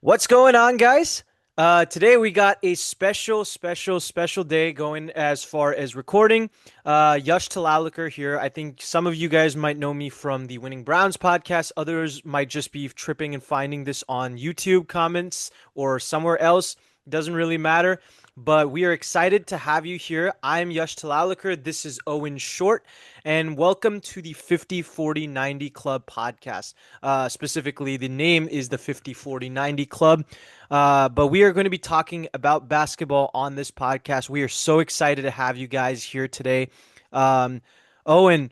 What's going on, guys? Today we got a special day going as far as recording. Yash Talalakar here. I think some of you guys might know me from the Winning Browns podcast. Others might just be tripping and finding this on YouTube comments or somewhere else. Doesn't really matter. But we are excited to have you here. I'm Yash Talalakar. This is Owen Short, and welcome to the 50-40-90 Club podcast. Specifically, the name is the 50-40-90 Club. But we are going to be talking about basketball on this podcast. We are so excited to have you guys here today. Um, Owen,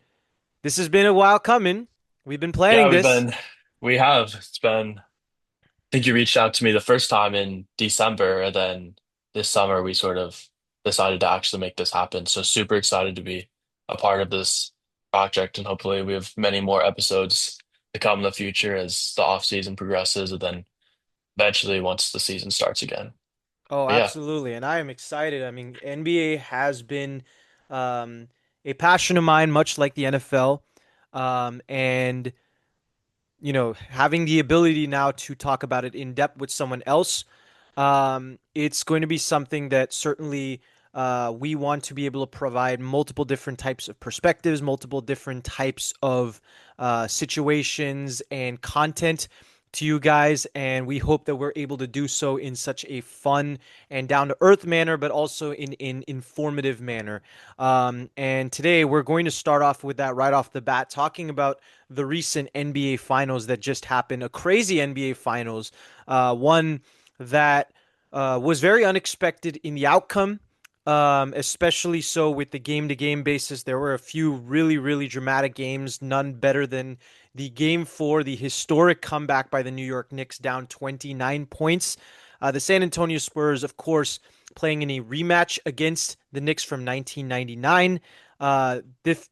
this has been a while coming. We've been Yeah, planning this. we have. It's been, I think you reached out to me the first time in December, and then this summer we sort of decided to actually make this happen. So super excited to be a part of this project, and hopefully we have many more episodes to come in the future as the off season progresses, and then eventually once the season starts again. Oh, But yeah, absolutely. And I am excited. I mean, NBA has been um, a passion of mine, much like the NFL. And having the ability now to talk about it in depth with someone else, it's going to be something that certainly we want to be able to provide multiple different types of perspectives, multiple different types of situations and content to you guys. And we hope that we're able to do so in such a fun and down to earth manner, but also in informative manner. And today we're going to start off with that right off the bat, talking about the recent NBA finals that just happened, a crazy NBA finals, one that was very unexpected in the outcome, especially so with the game to game basis. There were a few really, really dramatic games, none better than the game four, the historic comeback by the New York Knicks down 29 points. The San Antonio Spurs, of course, playing in a rematch against the Knicks from 1999.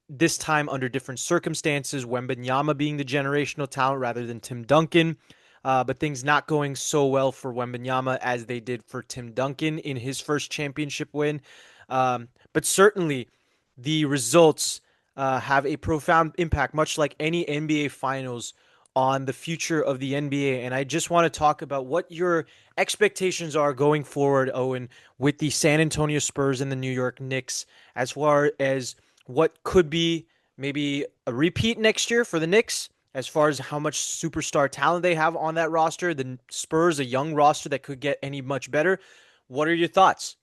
This time under different circumstances, Wembanyama being the generational talent rather than Tim Duncan. But things not going so well for Wembanyama as they did for Tim Duncan in his first championship win. But certainly the results have a profound impact, much like any NBA finals, on the future of the NBA. And I just want to talk about what your expectations are going forward, Owen, with the San Antonio Spurs and the New York Knicks, as far as what could be maybe a repeat next year for the Knicks, as far as how much superstar talent they have on that roster. The Spurs, a young roster that could get any much better. What are your thoughts?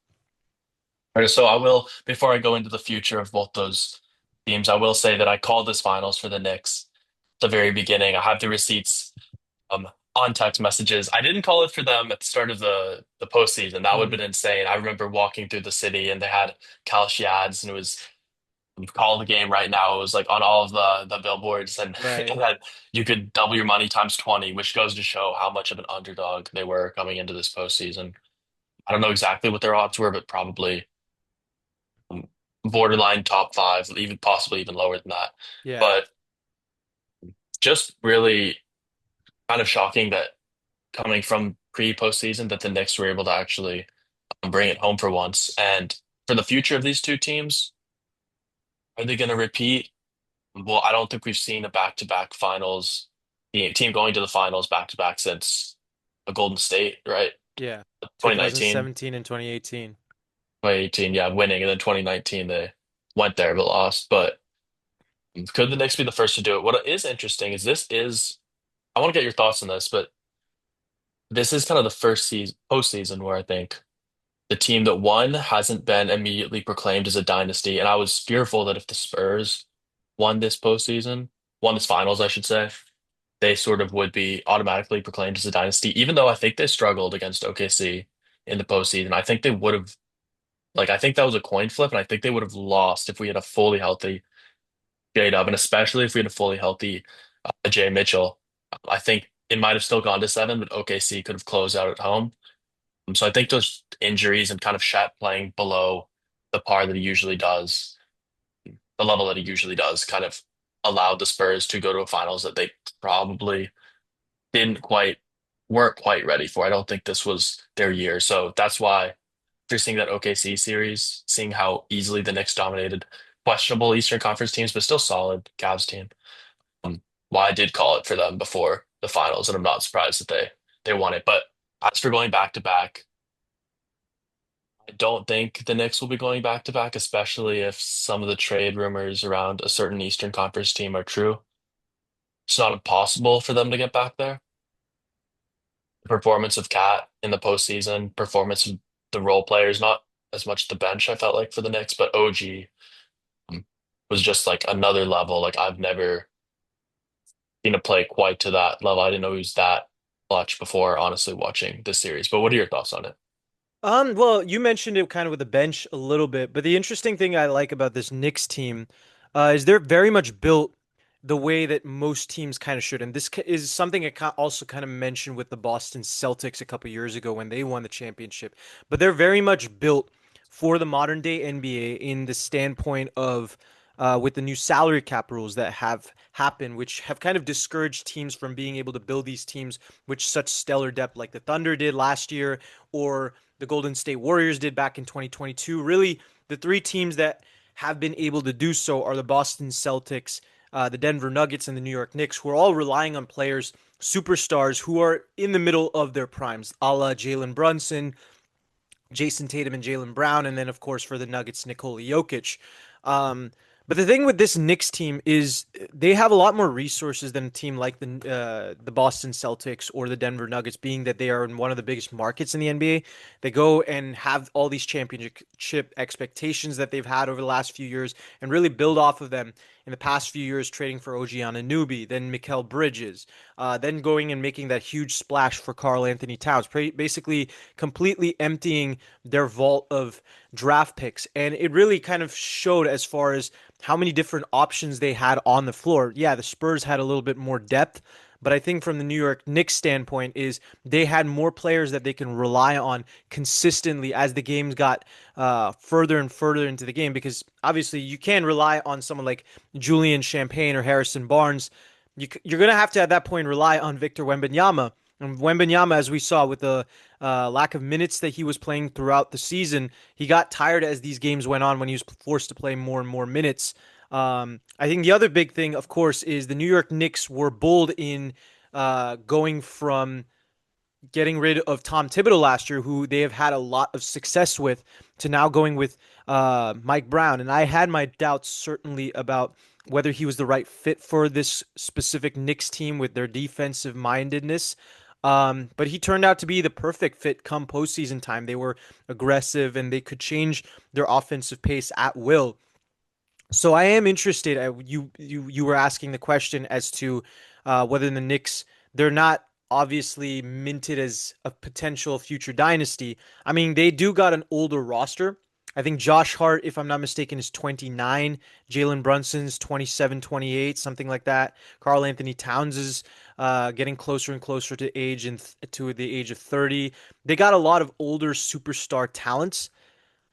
all right, so I will, before I go into the future of both those teams, I will say that I called this finals for the Knicks at the very beginning. I have the receipts um, on text messages. I didn't call it for them at the start of the postseason. That would have Mm, been insane. I remember walking through the city and they had Kalashi ads and it was call the game right now. It was like on all of the billboards and right. and that you could double your money times 20, which goes to show how much of an underdog they were coming into this postseason. I don't know exactly what their odds were, but probably um, borderline top five, even possibly even lower than that. Yeah. But just really kind of shocking that coming from pre-postseason that the Knicks were able to actually bring it home for once. And for the future of these two teams, are they going to repeat? Well, I don't think we've seen a back-to-back finals team going to the finals back-to-back since a Golden State, right? Yeah. 2019, 2017 and 2018. 2018, yeah, winning, and then 2019 they went there but lost. But could the Knicks be the first to do it? What is interesting is I want to get your thoughts on this, but this is kind of the first season postseason where I think the team that won hasn't been immediately proclaimed as a dynasty. And I was fearful that if the Spurs won this postseason, won this finals, I should say, they sort of would be automatically proclaimed as a dynasty, even though I think they struggled against OKC in the postseason. I think they would have, like, I think that was a coin flip, and I think they would have lost if we had a fully healthy J-Dub, and especially if we had a fully healthy Jay Mitchell. I think it might have still gone to seven, but OKC could have closed out at home. So I think those injuries and kind of Shat playing below the par that he usually does, the level that he usually does, kind of allowed the Spurs to go to a finals that they probably didn't quite weren't quite ready for. I don't think this was their year. So that's why after seeing that OKC series, seeing how easily the Knicks dominated questionable Eastern Conference teams, but still solid Cavs team. Why I did call it for them before the finals, and I'm not surprised that they won it. But As for going back to back, I don't think the Knicks will be going back to back, especially if some of the trade rumors around a certain Eastern Conference team are true. It's not impossible for them to get back there. The performance of Cat in the postseason, performance of the role players, not as much the bench, I felt like for the Knicks, but OG um, was just like another level. Like I've never seen a play quite to that level. I didn't know he was that clutch before, honestly, watching this series. But what are your thoughts on it? Well, you mentioned it kind of with the bench a little bit, but the interesting thing I like about this Knicks team is they're very much built the way that most teams kind of should. And is something I also kind of mentioned with the Boston Celtics a couple years ago when they won the championship. But they're very much built for the modern day NBA in the standpoint of with the new salary cap rules that have happened, which have kind of discouraged teams from being able to build these teams with such stellar depth, like the Thunder did last year, or the Golden State Warriors did back in 2022. Really, the three teams that have been able to do so are the Boston Celtics, the Denver Nuggets, and the New York Knicks, who are all relying on players, superstars who are in the middle of their primes, a la Jalen Brunson, Jason Tatum and Jaylen Brown, and then of course for the Nuggets, Nikola Jokic. Um, but the thing with this Knicks team is they have a lot more resources than a team like the Boston Celtics or the Denver Nuggets, being that they are in one of the biggest markets in the NBA. They go and have all these championship expectations that they've had over the last few years and really build off of them in the past few years, trading for OG Anunoby, then Mikal Bridges, then going and making that huge splash for Karl Anthony Towns, basically completely emptying their vault of draft picks. And it really kind of showed as far as how many different options they had on the floor. Yeah, the Spurs had a little bit more depth, but I think from the New York Knicks standpoint is they had more players that they can rely on consistently as the games got further and further into the game, because obviously you can rely on someone like Julian Champagne or Harrison Barnes. You're going to have to at that point rely on Victor Wembanyama. And Wembanyama, as we saw with the lack of minutes that he was playing throughout the season, he got tired as these games went on when he was forced to play more and more minutes. I think the other big thing, of course, is the New York Knicks were bold in going from getting rid of Tom Thibodeau last year, who they have had a lot of success with, to now going with Mike Brown. And I had my doubts certainly about whether he was the right fit for this specific Knicks team with their defensive mindedness. But he turned out to be the perfect fit come postseason time. They were aggressive and they could change their offensive pace at will. So I am interested. You were asking the question as to whether the Knicks, they're not obviously minted as a potential future dynasty. I mean, they do got an older roster. I think Josh Hart, if I'm not mistaken, is 29. Jalen Brunson's 27, 28, something like that. Karl Anthony Towns is getting closer and closer to to the age of 30. They got a lot of older superstar talents.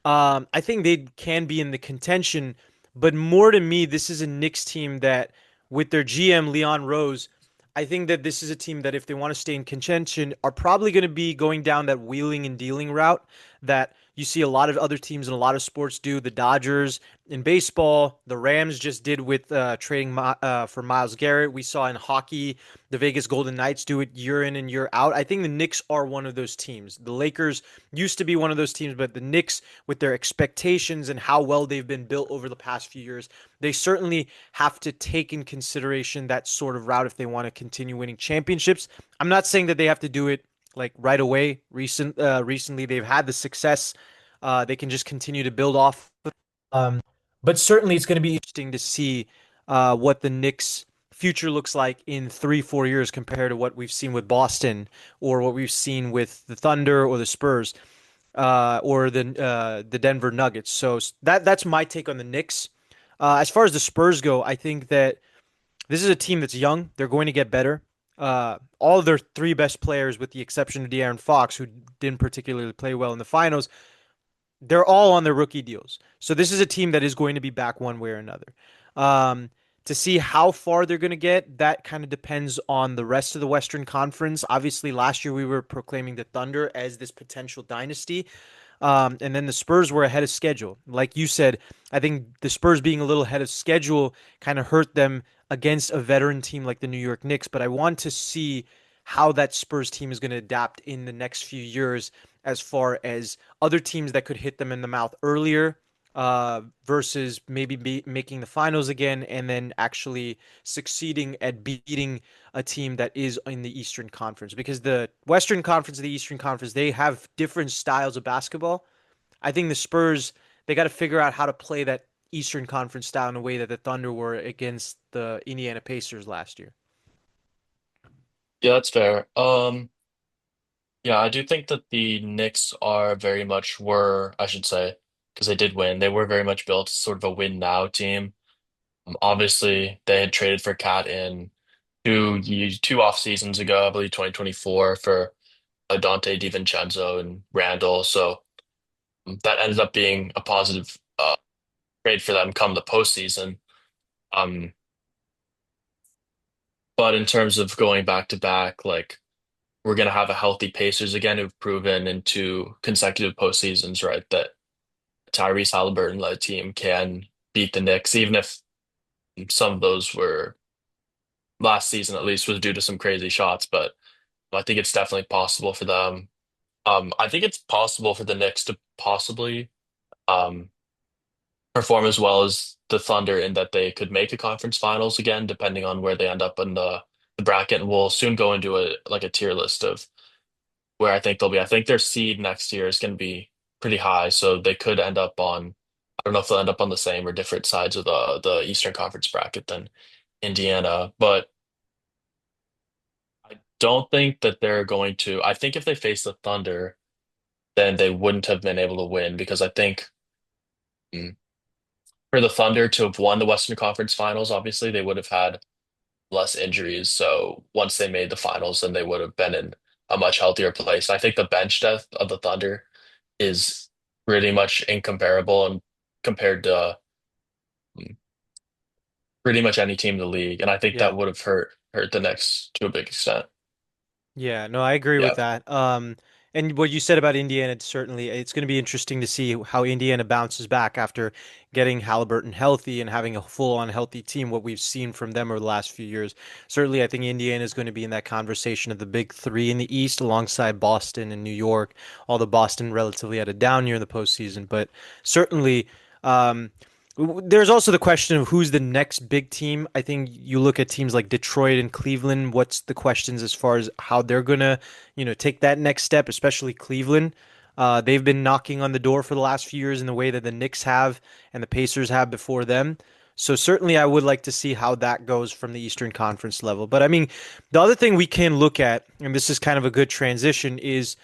I think they can be in the contention, but more to me, this is a Knicks team that, with their GM Leon Rose, I think that this is a team that, if they want to stay in contention, are probably going to be going down that wheeling and dealing route that you see a lot of other teams in a lot of sports do. The Dodgers in baseball, the Rams just did with trading for Myles Garrett. We saw in hockey, the Vegas Golden Knights do it year in and year out. I think the Knicks are one of those teams. The Lakers used to be one of those teams, but the Knicks, with their expectations and how well they've been built over the past few years, they certainly have to take in consideration that sort of route if they want to continue winning championships. I'm not saying that they have to do it like right away. Recently, they've had the success. They can just continue to build off. Um, but certainly, it's going to be interesting to see what the Knicks' future looks like in 3, 4 years compared to what we've seen with Boston or what we've seen with the Thunder or the Spurs or the Denver Nuggets. So that's my take on the Knicks. As far as the Spurs go, I think that this is a team that's young. They're going to get better. All of their three best players, with the exception of De'Aaron Fox, who didn't particularly play well in the finals, they're all on their rookie deals. So this is a team that is going to be back one way or another. Um, to see how far they're going to get, that kind of depends on the rest of the Western Conference. Obviously, last year we were proclaiming the Thunder as this potential dynasty. And then the Spurs were ahead of schedule. Like you said, I think the Spurs being a little ahead of schedule kind of hurt them against a veteran team like the New York Knicks. But I want to see how that Spurs team is going to adapt in the next few years as far as other teams that could hit them in the mouth earlier versus maybe making the finals again and then actually succeeding at beating a team that is in the Eastern Conference. Because the Western Conference and the Eastern Conference, they have different styles of basketball. I think the Spurs, they got to figure out how to play that Eastern Conference style in a way that the Thunder were against the Indiana Pacers last year. Yeah, that's fair. Yeah, I do think that the Knicks are very much were, I should say, because they did win. They were very much built as sort of a win now team. Obviously, they had traded for Cat in two off seasons ago, I believe 2024, for Dante DiVincenzo and Randall. So that ended up being a positive trade for them come the postseason. Um, but in terms of going back to back, like we're gonna have a healthy Pacers again who've proven in two consecutive postseasons, right, that Tyrese Halliburton led team can beat the Knicks, even if some of those were last season at least was due to some crazy shots. But I think it's definitely possible for them. I think it's possible for the Knicks to possibly um, perform as well as the Thunder in that they could make a conference finals again, depending on where they end up in the bracket. And we'll soon go into a tier list of where I think they'll be. I think their seed next year is going to be pretty high, so they could end up on. I don't know if they'll end up on the same or different sides of the Eastern Conference bracket than Indiana, but I don't think that they're going to. I think if they face the Thunder, then they wouldn't have been able to win because I think mm, for the Thunder to have won the Western Conference Finals, obviously they would have had less injuries. So once they made the finals, then they would have been in a much healthier place. I think the bench depth of the Thunder is pretty much incomparable and compared to mm, pretty much any team in the league. And I think Yeah. that would have hurt the Knicks to a big extent. Yeah, no, I agree with Yeah, that. And what you said about Indiana, certainly, it's going to be interesting to see how Indiana bounces back after getting Halliburton healthy and having a full-on healthy team, what we've seen from them over the last few years. Certainly, I think Indiana is going to be in that conversation of the big three in the East alongside Boston and New York, although Boston relatively had a down year in the postseason. But certainly, um, there's also the question of who's the next big team. I think you look at teams like Detroit and Cleveland. What's the questions as far as how they're gonna, take that next step, especially Cleveland. They've been knocking on the door for the last few years in the way that the Knicks have and the Pacers have before them. So certainly I would like to see how that goes from the Eastern Conference level. But I mean, the other thing we can look at, and this is kind of a good transition, is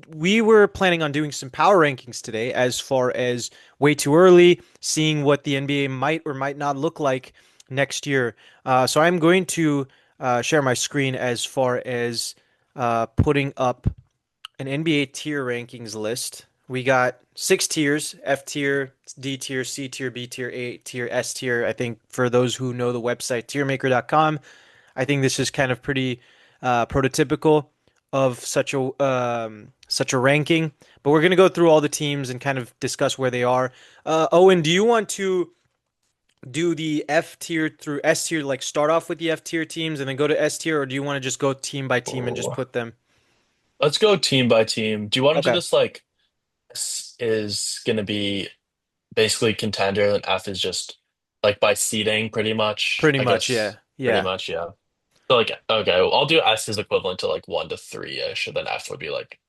we were planning on doing some power rankings today as far as way too early, seeing what the NBA might or might not look like next year. So I'm going to share my screen as far as putting up an NBA tier rankings list. We got six tiers: F tier, D tier, C tier, B tier, A tier, S tier. I think for those who know the website tiermaker.com, I think this is kind of pretty prototypical of such a ranking. But we're gonna go through all the teams and kind of discuss where they are. Owen, do you want to do the F tier through S tier, like start off with the F tier teams and then go to S tier, or do you want to just go team by team and just oh. put them? Let's go team by team. Do you want to do Okay, this like S is going to be basically contender and F is just like by seeding pretty much? pretty I much, guess yeah, pretty yeah. much, yeah. So like okay, well, I'll do S is equivalent to like 1 to 3-ish, and then F would be like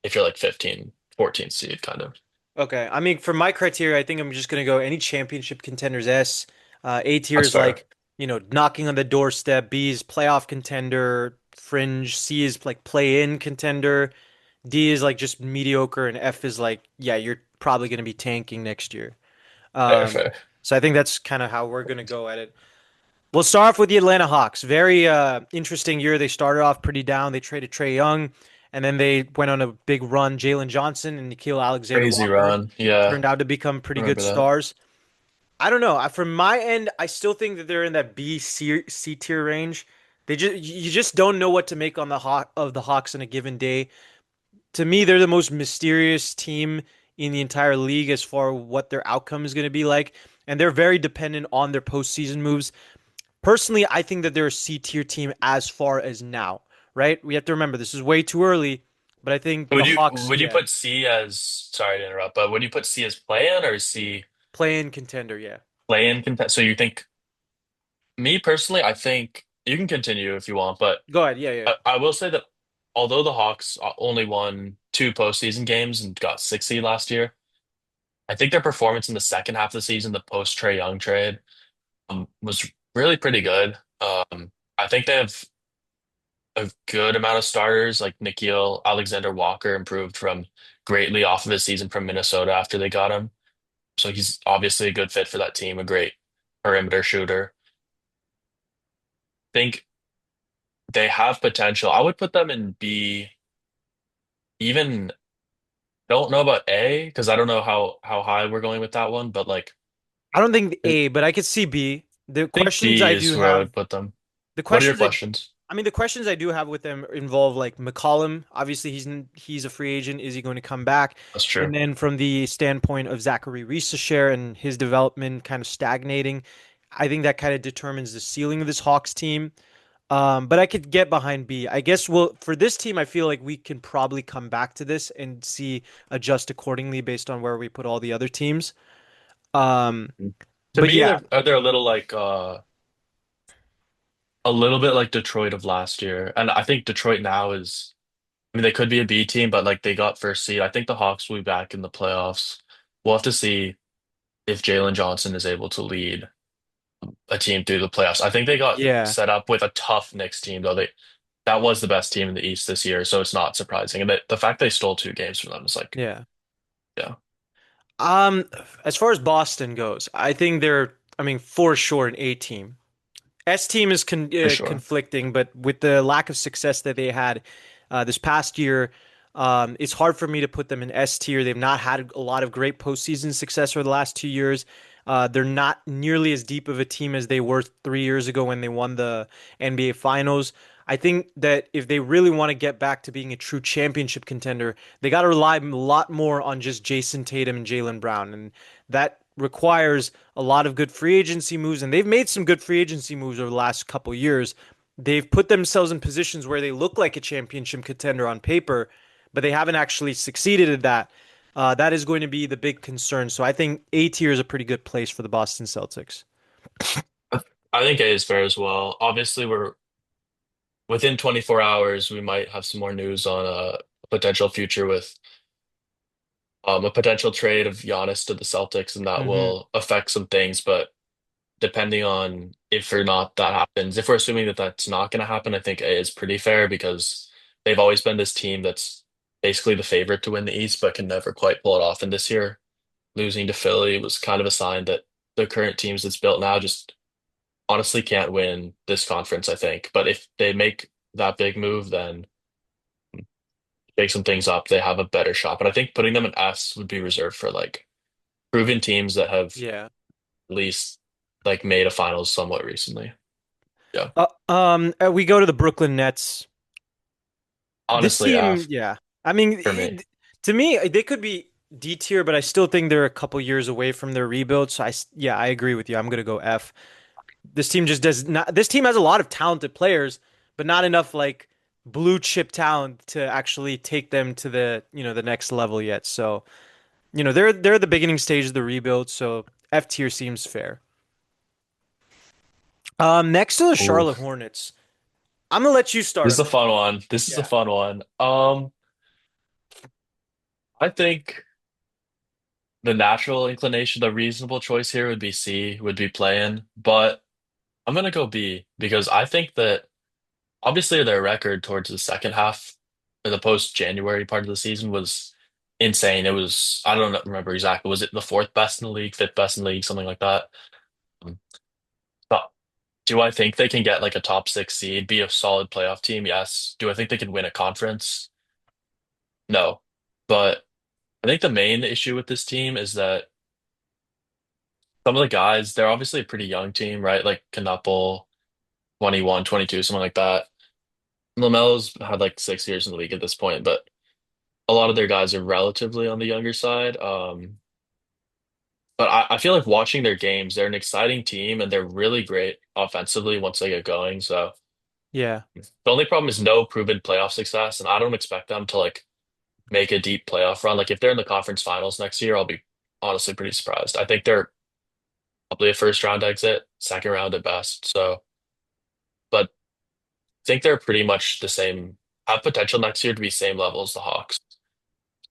if you're like 15, 14 seed kind of. Okay. I mean, for my criteria, I think I'm just gonna go any championship contenders S. A tier That's is fair. like, knocking on the doorstep. B is playoff contender, fringe. C is like play-in contender. D is like just mediocre, and F is like, yeah, you're probably gonna be tanking next year. Fair, Um, fair. so I think that's kind of how we're gonna go at it. We'll start off with the Atlanta Hawks. Very interesting year. They started off pretty down. They traded Trae Young, and then they went on a big run. Jalen Johnson and Nikhil Crazy Alexander-Walker run. Yeah, turned out to become pretty good remember that. stars. I don't know. From my end, I still think that they're in that C tier range. You just don't know what to make on the Hawks in a given day. To me, they're the most mysterious team in the entire league as far as what their outcome is going to be like, and they're very dependent on their postseason moves. Personally, I think that they're a C tier team as far as now, right? We have to remember this is way too early, but I think the Hawks, Would you yeah, put C as, sorry to interrupt, but would you put C as play in or C play-in contender, yeah. play in content? So you think me personally, I think you can continue if you want, but Go ahead, yeah, yeah. I will say that although the Hawks only won two postseason games and got 6 seed last year, I think their performance in the second half of the season, the post Trae Young trade, was really pretty good. I think they have a good amount of starters, like Nikhil Alexander Walker improved from greatly off of his season from Minnesota after they got him. So he's obviously a good fit for that team, a great perimeter shooter. Think they have potential. I would put them in B, even don't know about A because I don't know how high we're going with that one, but like I don't think I A, but I could see B. The think questions B I is do where I have, would put them. the What are your questions questions? I mean, the questions I do have with them involve like McCollum. Obviously, he's a free agent. Is he going to come back? That's And true. then from the standpoint of Zachary Reisesher and his development kind of stagnating, I think that kind of determines the ceiling of this Hawks team. But I could get behind B. I guess for this team, I feel like we can probably come back to this and see adjust accordingly based on where we put all the other teams. Um, To but me, yeah, they're a little like a little bit like Detroit of last year. And I think Detroit now is, I mean, they could be a B team, but like they got first seed. I think the Hawks will be back in the playoffs. We'll have to see if Jalen Johnson is able to lead a team through the playoffs. I think they got yeah, set up with a tough Knicks team, though. That was the best team in the East this year, so it's not surprising. And the fact they stole two games from them is like, yeah. yeah, Um, as far as Boston goes, I think I mean, for sure, an A team. S team is for sure. conflicting, but with the lack of success that they had this past year, it's hard for me to put them in S tier. They've not had a lot of great postseason success over the last 2 years. They're not nearly as deep of a team as they were 3 years ago when they won the NBA Finals. I think that if they really want to get back to being a true championship contender, they got to rely a lot more on just Jason Tatum and Jaylen Brown, and that requires a lot of good free agency moves, and they've made some good free agency moves over the last couple years. They've put themselves in positions where they look like a championship contender on paper, but they haven't actually succeeded at that. That is going to be the big concern. So I think A tier is a pretty good place for the Boston Celtics. I I think A is fair as well. Obviously, we're within 24 hours, we might have some more news on a potential future with a potential trade of Giannis to the Celtics, and that Hmm. will affect some things. But depending on if or not that happens, if we're assuming that that's not going to happen, I think A is pretty fair because they've always been this team that's basically the favorite to win the East, but can never quite pull it off. And this year, losing to Philly was kind of a sign that the current teams that's built now just honestly can't win this conference, I think. But if they make that big move, then shake some things up, they have a better shot. But I think putting them in S would be reserved for like proven teams that have Yeah. at least like made a finals somewhat recently. Yeah. We go to the Brooklyn Nets. This Honestly, team, F yeah. I mean, for me. to me, they could be D tier, but I still think they're a couple years away from their rebuild. So yeah, I agree with you. I'm gonna go F. This team just does not. This team has a lot of talented players, but not enough like blue chip talent to actually take them to the next level yet. So they're the beginning stage of the rebuild. So F tier seems fair. Next to the Ooh, Charlotte Hornets, I'm gonna let you start this is on a this fun one. one. This is a Yeah, fun one. I think the natural inclination, the reasonable choice here would be C, would be playing, but I'm gonna go B because I think that obviously their record towards the second half of the post-January part of the season was insane. It was, I don't remember exactly, was it the fourth best in the league, fifth best in the league, something like that? Um, But do I think they can get like a top six seed, be a solid playoff team? Yes. Do I think they can win a conference? No. But I think the main issue with this team is that some of the guys, they're obviously a pretty young team, right? Like Knuppel, 21, 22, something like that. LaMelo's had like 6 years in the league at this point, but a lot of their guys are relatively on the younger side. But I feel like watching their games, they're an exciting team and they're really great offensively once they get going. So Yeah. The only problem is no proven playoff success, and I don't expect them to like make a deep playoff run. Like if they're in the conference finals next year, I'll be honestly pretty surprised. I think they're probably a first round exit, second round at best. So, but I think they're pretty much the same, have potential next year to be same level as the Hawks.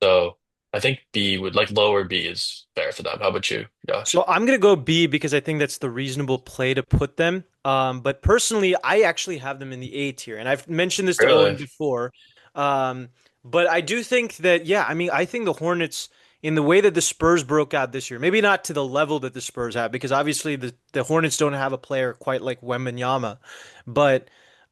So I think B would like lower B is fair for them. How about you, Josh? So I'm gonna go B because I think that's the reasonable play to put them. But personally, I actually have them in the A tier, and I've mentioned this to Owen Really? before. Um, but I do think that, yeah, I mean, I think the Hornets, in the way that the Spurs broke out this year, maybe not to the level that the Spurs have, because obviously the Hornets don't have a player quite like Wembanyama, but.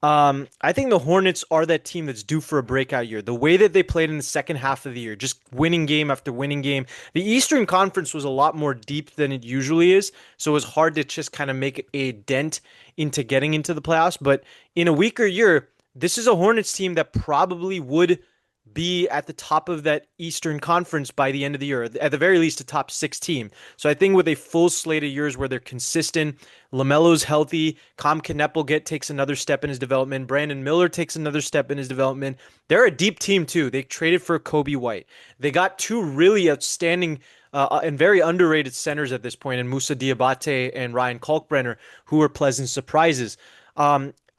I think the Hornets are that team that's due for a breakout year. The way that they played in the second half of the year, just winning game after winning game. The Eastern Conference was a lot more deep than it usually is, so it was hard to just kind of make a dent into getting into the playoffs. But in a weaker year, this is a Hornets team that probably would be at the top of that Eastern Conference by the end of the year, at the very least, a top six team. So I think with a full slate of years where they're consistent, LaMelo's healthy, Com Kneppelgett takes another step in his development, Brandon Miller takes another step in his development. They're a deep team too. They traded for Kobe White. They got two really outstanding and very underrated centers at this point in Musa Diabate and Ryan Kalkbrenner, who were pleasant surprises.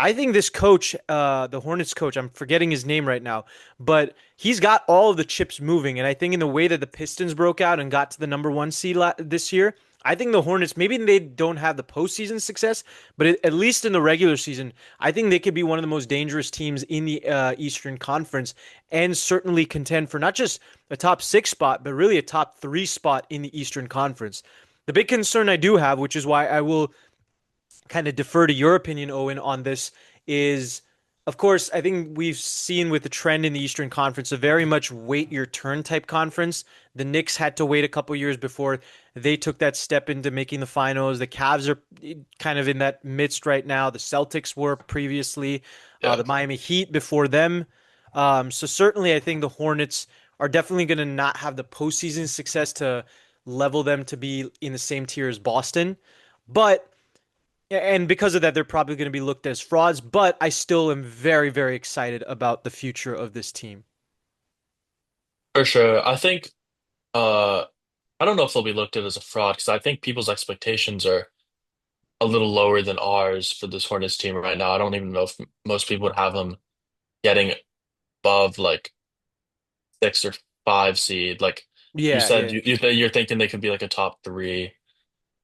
I think this coach, the Hornets coach, I'm forgetting his name right now, but he's got all of the chips moving. And I think in the way that the Pistons broke out and got to the number one seed this year, I think the Hornets, maybe they don't have the postseason success, but at least in the regular season, I think they could be one of the most dangerous teams in the Eastern Conference and certainly contend for not just a top six spot, but really a top three spot in the Eastern Conference. The big concern I do have, which is why I will kind of defer to your opinion, Owen, on this is, of course, I think we've seen with the trend in the Eastern Conference a very much wait your turn type conference. The Knicks had to wait a couple years before they took that step into making the finals. The Cavs are kind of in that midst right now. The Celtics were previously, Yeah. the Miami Heat before them. So certainly, I think the Hornets are definitely going to not have the postseason success to level them to be in the same tier as Boston. But and because of that, they're probably going to be looked as frauds, but I still am very, very excited about the future of this team. For sure. I think uh I don't know if they'll be looked at as a fraud because I think people's expectations are a little lower than ours for this Hornets team right now. I don't even know if most people would have them getting above like 6 or 5 seed. Like you Yeah, said, yeah, you're thinking they could be like a top three.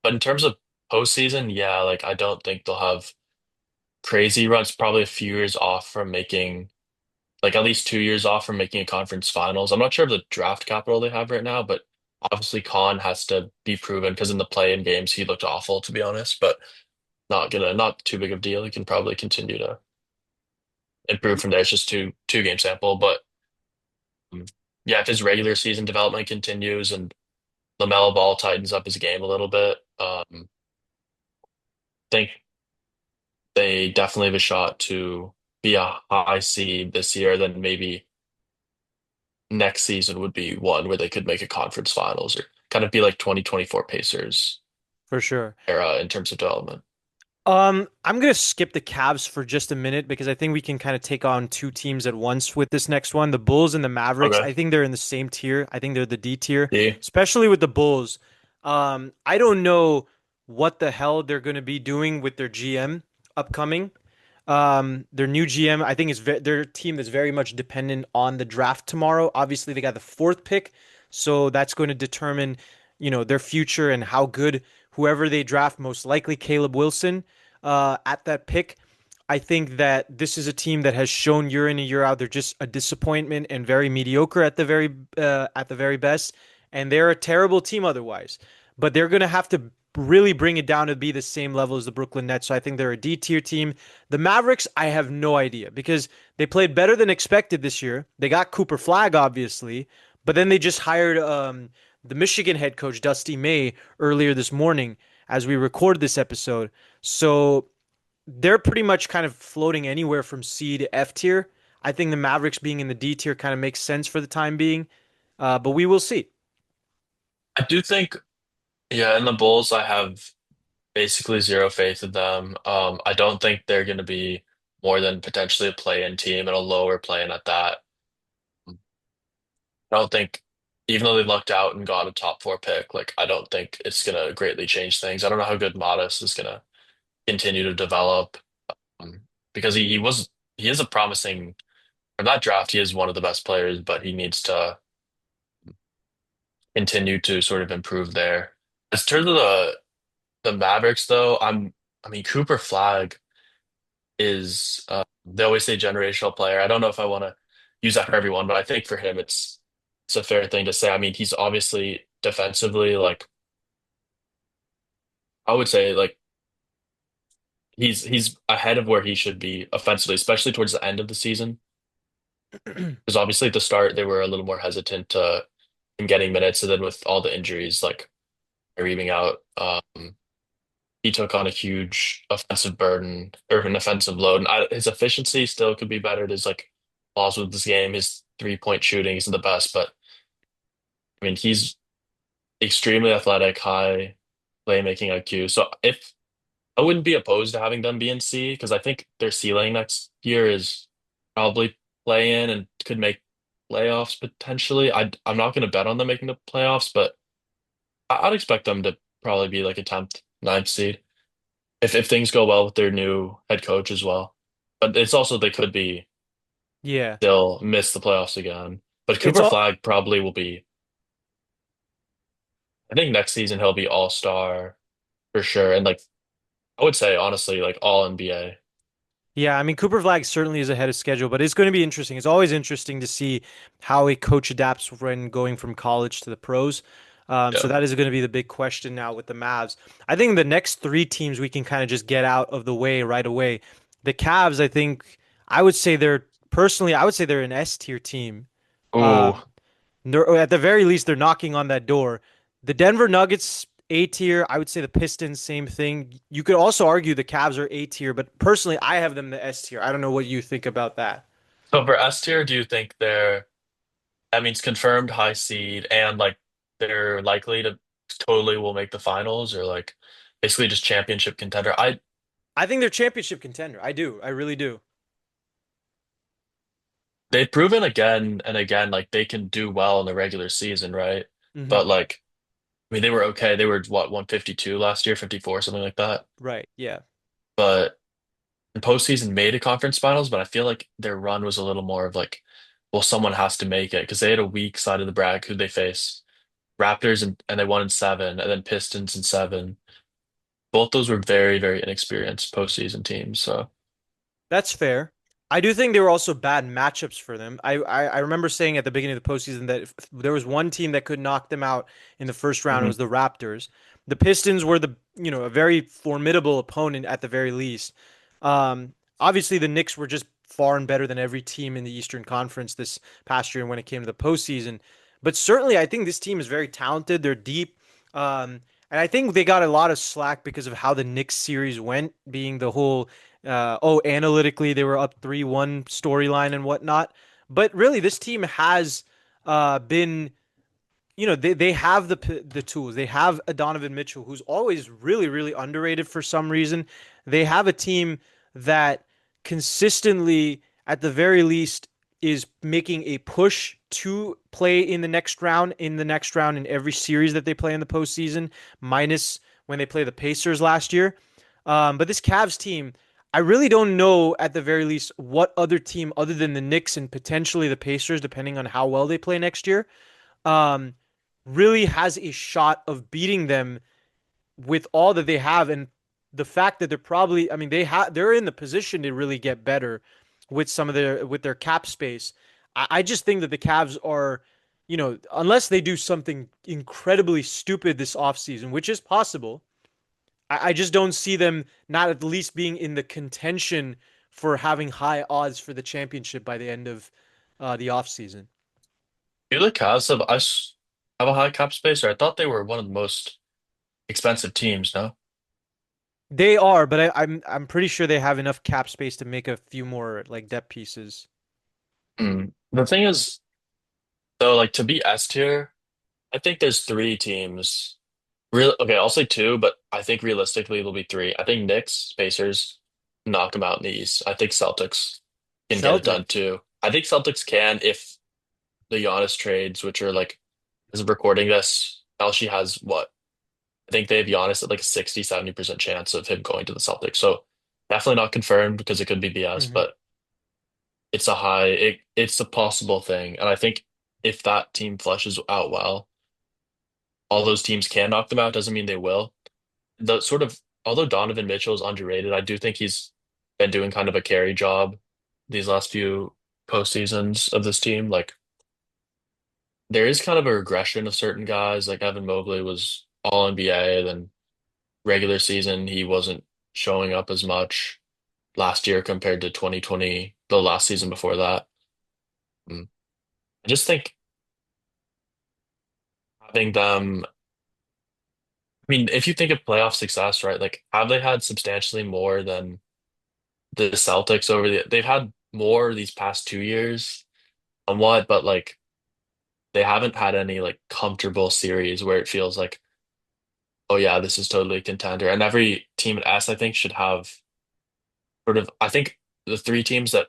But in terms of postseason, yeah, like I don't think they'll have crazy runs. Probably a few years off from making like at least 2 years off from making a conference finals. I'm not sure of the draft capital they have right now, but obviously Khan has to be proven because in the play-in games he looked awful to be honest. But not too big of a deal. He can probably continue to improve from there. It's just two game sample, but um, yeah, if his regular season development continues and LaMelo Ball tightens up his game a little bit, think they definitely have a shot to be a high seed this year. Then maybe next season would be one where they could make a conference finals or kind of be like 2024 Pacers for sure. era in terms of development. I'm gonna skip the Cavs for just a minute because I think we can kind of take on two teams at once with this next one. The Bulls and the Mavericks. Okay. I think they're in the same tier. I think they're the D tier, D. especially with the Bulls. I don't know what the hell they're gonna be doing with their GM upcoming. Their new GM, I think, is their team is very much dependent on the draft tomorrow. Obviously, they got the fourth pick, so that's going to determine, their future and how good whoever they draft, most likely Caleb Wilson, at that pick. I think that this is a team that has shown year in and year out they're just a disappointment and very mediocre at the very best, and they're a terrible team otherwise. But they're going to have to really bring it down to be the same level as the Brooklyn Nets. So I think they're a D tier team. The Mavericks, I have no idea because they played better than expected this year. They got Cooper Flag, obviously, but then they just hired the Michigan head coach, Dusty May, earlier this morning as we record this episode. So they're pretty much kind of floating anywhere from C to F tier. I think the Mavericks being in the D tier kind of makes sense for the time being, but we will see. I do think, yeah, in the Bulls, I have basically zero faith in them. I don't think they're going to be. more than potentially a play-in team and a lower play-in at that. I don't think, even though they lucked out and got a top four pick, like I don't think it's gonna greatly change things. I don't know how good Modest is gonna continue to develop, um, because he is a promising for that draft. He is one of the best players, but he needs to continue to sort of improve there. As terms of the Mavericks, though, I mean Cooper Flag is they always say generational player. I don't know if I want to use that for everyone, but I think for him it's a fair thing to say. I mean, he's obviously defensively like I would say like he's ahead of where he should be offensively, especially towards the end of the season. Because obviously at the start they were a little more hesitant to him getting minutes, and then with all the injuries like reaming out, he took on a huge offensive burden or an offensive load. And his efficiency still could be better. There's like flaws with this game. His 3-point shooting isn't the best, but I mean he's extremely athletic, high playmaking IQ. So if I wouldn't be opposed to having them be in C because I think their ceiling next year is probably play in and could make playoffs potentially. I'm not going to bet on them making the playoffs, but I'd expect them to probably be like a 10th, ninth seed if things go well with their new head coach as well. But it's also they could be Yeah. they'll miss the playoffs again. But It's Cooper all Flag probably will be. I think next season he'll be all-star for sure, and like I would say honestly like all NBA. Yeah, I mean Cooper Flag certainly is ahead of schedule, but it's going to be interesting. It's always interesting to see how a coach adapts when going from college to the pros. So Yeah. that is going to be the big question now with the Mavs. I think the next three teams we can kind of just get out of the way right away. The Cavs, I think I would say they're personally, I would say they're an S tier team. Oh, Um, or at the very least, they're knocking on that door. The Denver Nuggets, A tier. I would say the Pistons, same thing. You could also argue the Cavs are A tier, but personally, I have them the S tier. I don't know what you think about that. so for S tier, do you think that means confirmed high seed and like they're likely to totally will make the finals or like basically just championship contender? I think they're championship contender. I do. I really do. They've proven again and again like they can do well in the regular season, right? Hmm. But like I mean they were okay. They were what 152 last year, 54, something like that. Right. Yeah. But in postseason made a conference finals, but I feel like their run was a little more of like, well, someone has to make it because they had a weak side of the bracket who they face. Raptors and they won in seven, and then Pistons in seven. Both those were very, very inexperienced postseason teams. So, That's fair. I do think they were also bad matchups for them. I remember saying at the beginning of the postseason that if there was one team that could knock them out in the first round, it mhm. was the Raptors. The Pistons were a very formidable opponent at the very least. Obviously, the Knicks were just far and better than every team in the Eastern Conference this past year when it came to the postseason. But certainly, I think this team is very talented. They're deep. And I think they got a lot of slack because of how the Knicks series went, being the whole analytically they were up 3-1 storyline and whatnot. But really, this team has been, they have the tools. They have a Donovan Mitchell who's always really, really underrated for some reason. They have a team that consistently, at the very least, is making a push to play in the next round in every series that they play in the postseason, minus when they play the Pacers last year. But this Cavs team, I really don't know at the very least what other team other than the Knicks and potentially the Pacers, depending on how well they play next year, um, really has a shot of beating them with all that they have, and the fact that they're probably, I mean, they're in the position to really get better with their cap space. I just think that the Cavs are, unless they do something incredibly stupid this offseason, which is possible, I just don't see them not at least being in the contention for having high odds for the championship by the end of the offseason. Do the Cavs have us have a high cap space, or I thought they were one of the most expensive teams, no? They are, but I'm pretty sure they have enough cap space to make a few more like depth pieces. The thing is, though, like to be S tier, I think there's three teams. Real okay, I'll say two, but I think realistically it'll be three. I think Knicks, Pacers, knock them out in the East. I think Celtics can get it done Celtics. too. I think Celtics can if the Giannis trades, which are like, as of recording this, Elshi has what? I think they have Giannis at like a 60-70% chance of him going to the Celtics. So definitely not confirmed because it could be BS, Hmm. but it's a possible thing. And I think if that team flushes out well, all those teams can knock them out. Doesn't mean they will. The sort of although Donovan Mitchell is underrated, I do think he's been doing kind of a carry job these last few postseasons of this team. Like there is kind of a regression of certain guys. Like Evan Mobley was all NBA, then regular season he wasn't showing up as much last year compared to 2020, the last season before that. Mm. I just think having them, I mean, if you think of playoff success, right? Like have they had substantially more than the Celtics they've had more these past 2 years, somewhat, but like they haven't had any like comfortable series where it feels like, oh yeah, this is totally a contender. And every team at S, I think, should have sort of, I think the three teams that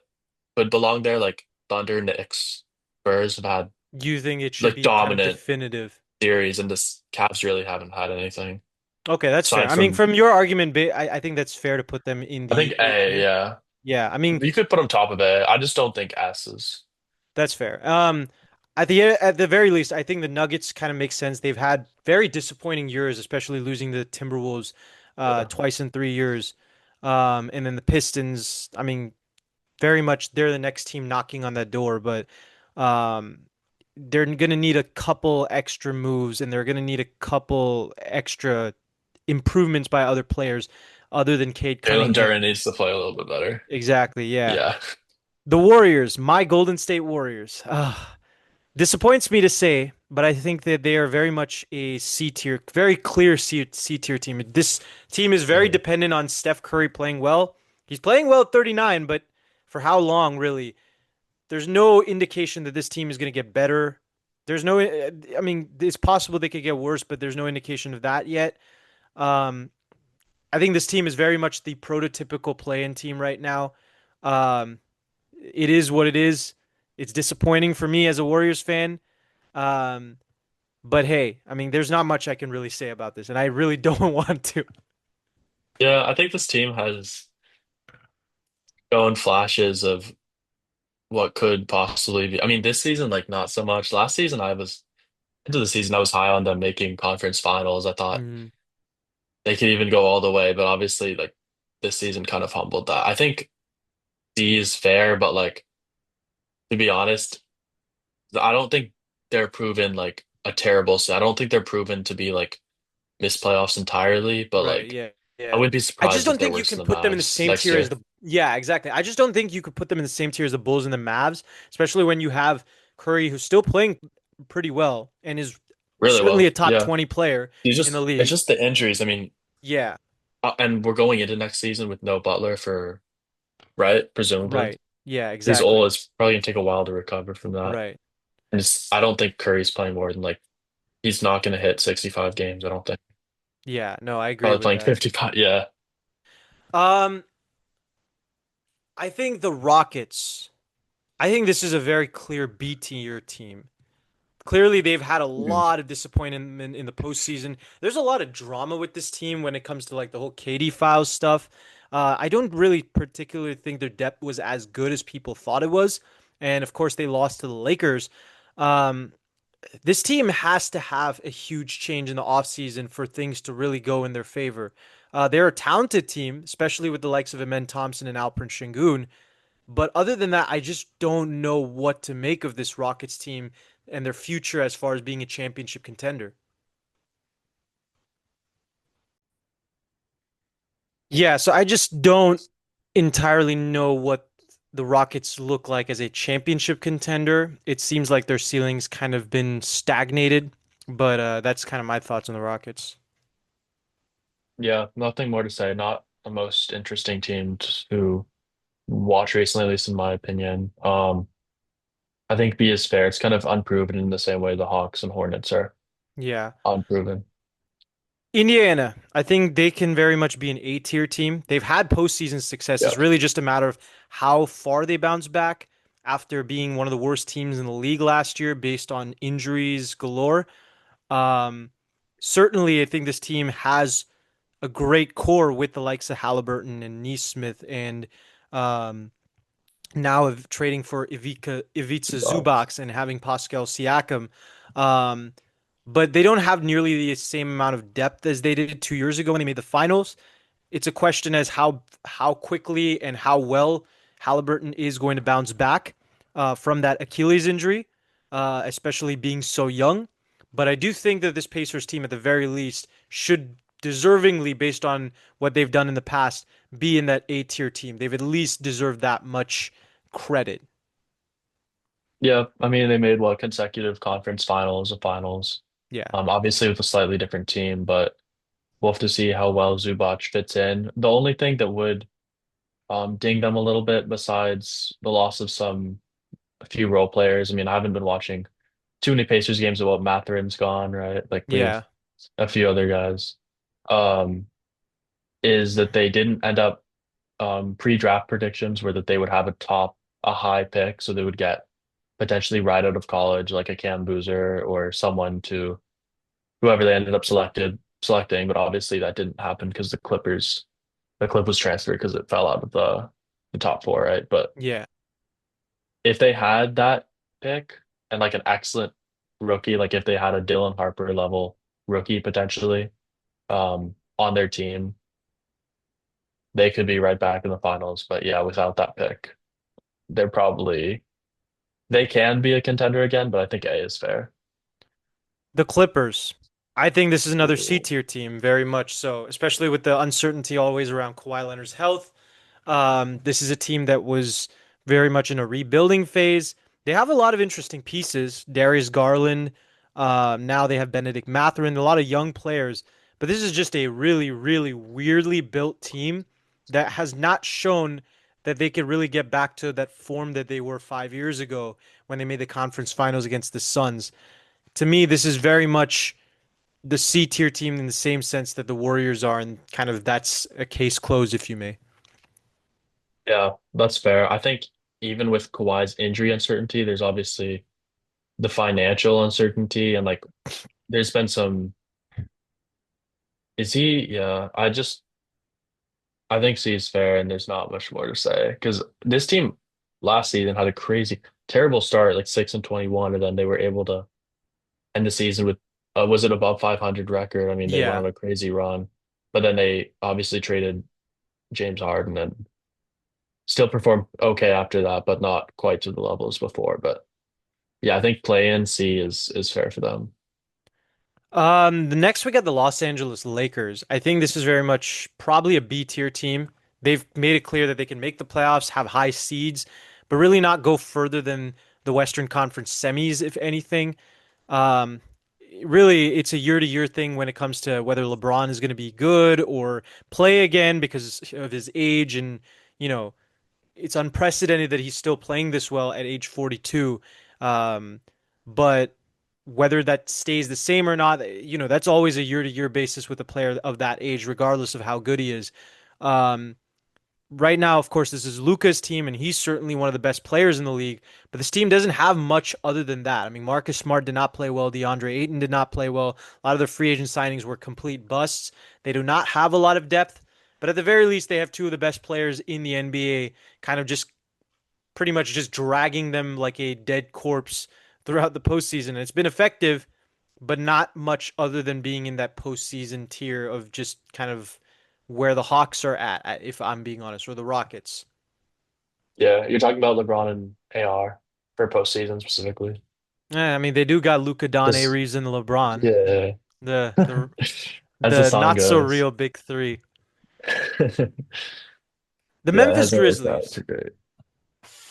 could belong there, like Thunder, Knicks, Spurs, have had You think it should like be kind of dominant definitive? series, and this Cavs really haven't had anything Okay, that's fair. aside I mean, from, from your argument, I think that's fair to put them in I think the A A, tier. yeah. Yeah, I mean, You could put them top of A. I just don't think S is. that's fair. At the very least, I think the Nuggets kind of make sense. They've had very disappointing years, especially losing the Timberwolves Yeah. twice in 3 years. And then the Pistons, I mean, very much they're the next team knocking on that door, but um, they're gonna need a couple extra moves and they're gonna need a couple extra improvements by other players other than Cade Jalen Cunningham. Duren needs to play a little bit better. Exactly, yeah. Yeah. The Warriors, my Golden State Warriors. Disappoints me to say, but I think that they are very much a C tier, very clear C tier team. This team is very Mhm. dependent on Steph Curry playing well. He's playing well at 39, but for how long, really? There's no indication that this team is going to get better. There's no, I mean, it's possible they could get worse, but there's no indication of that yet. Um, I think this team is very much the prototypical play-in team right now. Um, it is what it is. It's disappointing for me as a Warriors fan. Um, but hey, I mean, there's not much I can really say about this, and I really don't want to. Yeah, I think this team has shown flashes of what could possibly be. I mean, this season, like not so much. Last season, I was into the season, I was high on them making conference finals. I thought Mhm. they could even go all the way, but obviously, like this season kind of humbled that. I think D is fair, but like to be honest, I don't think they're proven like a terrible. I don't think they're proven to be like miss playoffs entirely, but Right, like yeah, I yeah. wouldn't be I just surprised if don't they're think you worse can than the put them in the Mavs same next tier as year. the. Yeah, exactly. I just don't think you could put them in the same tier as the Bulls and the Mavs, especially when you have Curry, who's still playing pretty well and is Really certainly a well. top Yeah. 20 player in the It's league. just the injuries. I mean, Yeah, and we're going into next season with no Butler for, right? Presumably. right. Yeah, He's old. exactly. It's probably gonna take a while to recover from that. Right. And I don't think Curry's playing more than like he's not gonna hit 65 games, I don't think. Yeah, no, I agree Probably with playing that. 55. Yeah. Um, I think the Rockets. I think this is a very clear B tier team. Clearly, they've had a Mhm. lot of disappointment in the postseason. There's a lot of drama with this team when it comes to like the whole Katie Files stuff. I don't really particularly think their depth was as good as people thought it was, and of course, they lost to the Lakers. Um, this team has to have a huge change in the offseason for things to really go in their favor. They're a talented team, especially with the likes of Amen Thompson and Alperen Şengün. But other than that, I just don't know what to make of this Rockets team and their future as far as being a championship contender. Yeah, so I just don't entirely know what the Rockets look like as a championship contender. It seems like their ceiling's kind of been stagnated, but that's kind of my thoughts on the Rockets. Yeah, nothing more to say. Not the most interesting team to watch recently, at least in my opinion. I think B is fair. It's kind of unproven in the same way the Hawks and Hornets are Yeah. unproven. Indiana, I think they can very much be an A tier team. They've had postseason success. Yeah. It's really just a matter of how far they bounce back after being one of the worst teams in the league last year based on injuries galore. Um, Certainly, I think this team has a great core with the likes of Halliburton and Neesmith and um, now of trading for Ivica Bucks. Zubaks and having Pascal Siakam. Um, but they don't have nearly the same amount of depth as they did 2 years ago when they made the finals. It's a question as how quickly and how well Halliburton is going to bounce back from that Achilles injury, especially being so young. But I do think that this Pacers team, at the very least, should deservingly, based on what they've done in the past, be in that A tier team. They've at least deserved that much credit. Yeah, I mean they made what consecutive conference finals of finals. Yeah. Obviously with a slightly different team, but we'll have to see how well Zubac fits in. The only thing that would ding them a little bit besides the loss of a few role players. I mean, I haven't been watching too many Pacers games about Matherin's gone, right? Like we have Yeah. a few other guys. Um, is that they didn't end up pre-draft predictions were that they would have a high pick, so they would get potentially right out of college, like a Cam Boozer or someone to whoever they ended up selecting. But obviously that didn't happen because the clip was transferred because it fell out of the top four, right? But Yeah. if they had that pick and like an excellent rookie, like if they had a Dylan Harper level rookie potentially on their team, they could be right back in the finals. But yeah, without that pick, they're probably they can be a contender again, but I think A is fair. The Clippers. I think this is another C Ooh. tier team, very much so, especially with the uncertainty always around Kawhi Leonard's health. This is a team that was very much in a rebuilding phase. They have a lot of interesting pieces. Darius Garland. Now they have Benedict Mathurin, a lot of young players. But this is just a really, really weirdly built team that has not shown that they could really get back to that form that they were 5 years ago when they made the conference finals against the Suns. To me, this is very much the C tier team in the same sense that the Warriors are, and kind of that's a case closed, if you may. Yeah, that's fair. I think even with Kawhi's injury uncertainty, there's obviously the financial uncertainty and like there's been some is he yeah, I think C is fair and there's not much more to say because this team last season had a crazy terrible start like 6-21 and then they were able to end the season with was it above 500 record? I mean, they went Yeah. on a crazy run, but then they obviously traded James Harden and still performed okay after that, but not quite to the levels before. But yeah, I think play in C is fair for them. The next we got the Los Angeles Lakers. I think this is very much probably a B tier team. They've made it clear that they can make the playoffs, have high seeds, but really not go further than the Western Conference semis, if anything. Um, Really, it's a year-to-year thing when it comes to whether LeBron is going to be good or play again because of his age, and you know, it's unprecedented that he's still playing this well at age 42. Um, but whether that stays the same or not, that's always a year-to-year basis with a player of that age, regardless of how good he is. Um, right now, of course, this is Luka's team, and he's certainly one of the best players in the league. But this team doesn't have much other than that. I mean, Marcus Smart did not play well. DeAndre Ayton did not play well. A lot of the free agent signings were complete busts. They do not have a lot of depth, but at the very least, they have two of the best players in the NBA, kind of just pretty much just dragging them like a dead corpse throughout the postseason. And it's been effective, but not much other than being in that postseason tier of just kind of where the Hawks are at, if I'm being honest, or the Rockets. Yeah, you're talking about LeBron and AR for postseason specifically. I mean, they do got Luka Don Just Reeves and LeBron, yeah, the the as the the song not so goes. real big three. The Yeah, it Memphis hasn't worked out Grizzlies. too great.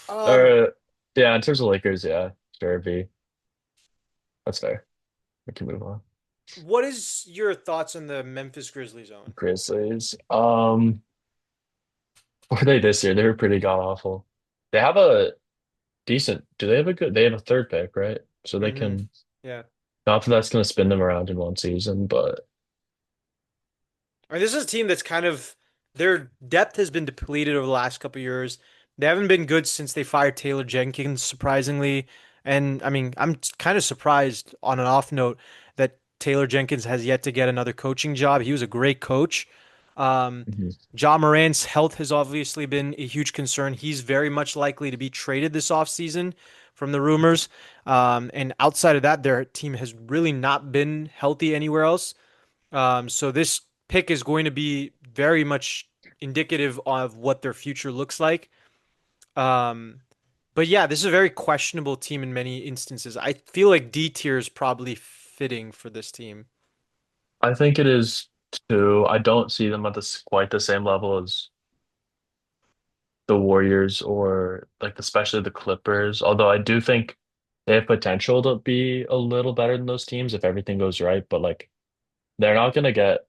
Um, Or yeah, in terms of Lakers, yeah, sure, B. That's fair. We can move on. what is your thoughts on the Memphis Grizzlies, Owen? Grizzlies. What were they this year? They were pretty god awful. They have a decent, do they have a good, they have a third pick, right? So they Mm-hmm. can, Yeah. not that that's going to spin them around in one season, but I mean, this is a team that's kind of their depth has been depleted over the last couple of years. They haven't been good since they fired Taylor Jenkins, surprisingly. And I mean, I'm kind of surprised on an off note that Taylor Jenkins has yet to get another coaching job. He was a great coach. Um, Mhm. Ja Morant's health has obviously been a huge concern. He's very much likely to be traded this offseason from the rumors. And outside of that, their team has really not been healthy anywhere else. So this pick is going to be very much indicative of what their future looks like. Um, but yeah, this is a very questionable team in many instances. I feel like D tier is probably fitting for this team. I think it is too. I don't see them at this quite the same level as the Warriors or like especially the Clippers. Although I do think they have potential to be a little better than those teams if everything goes right. But like they're not going to get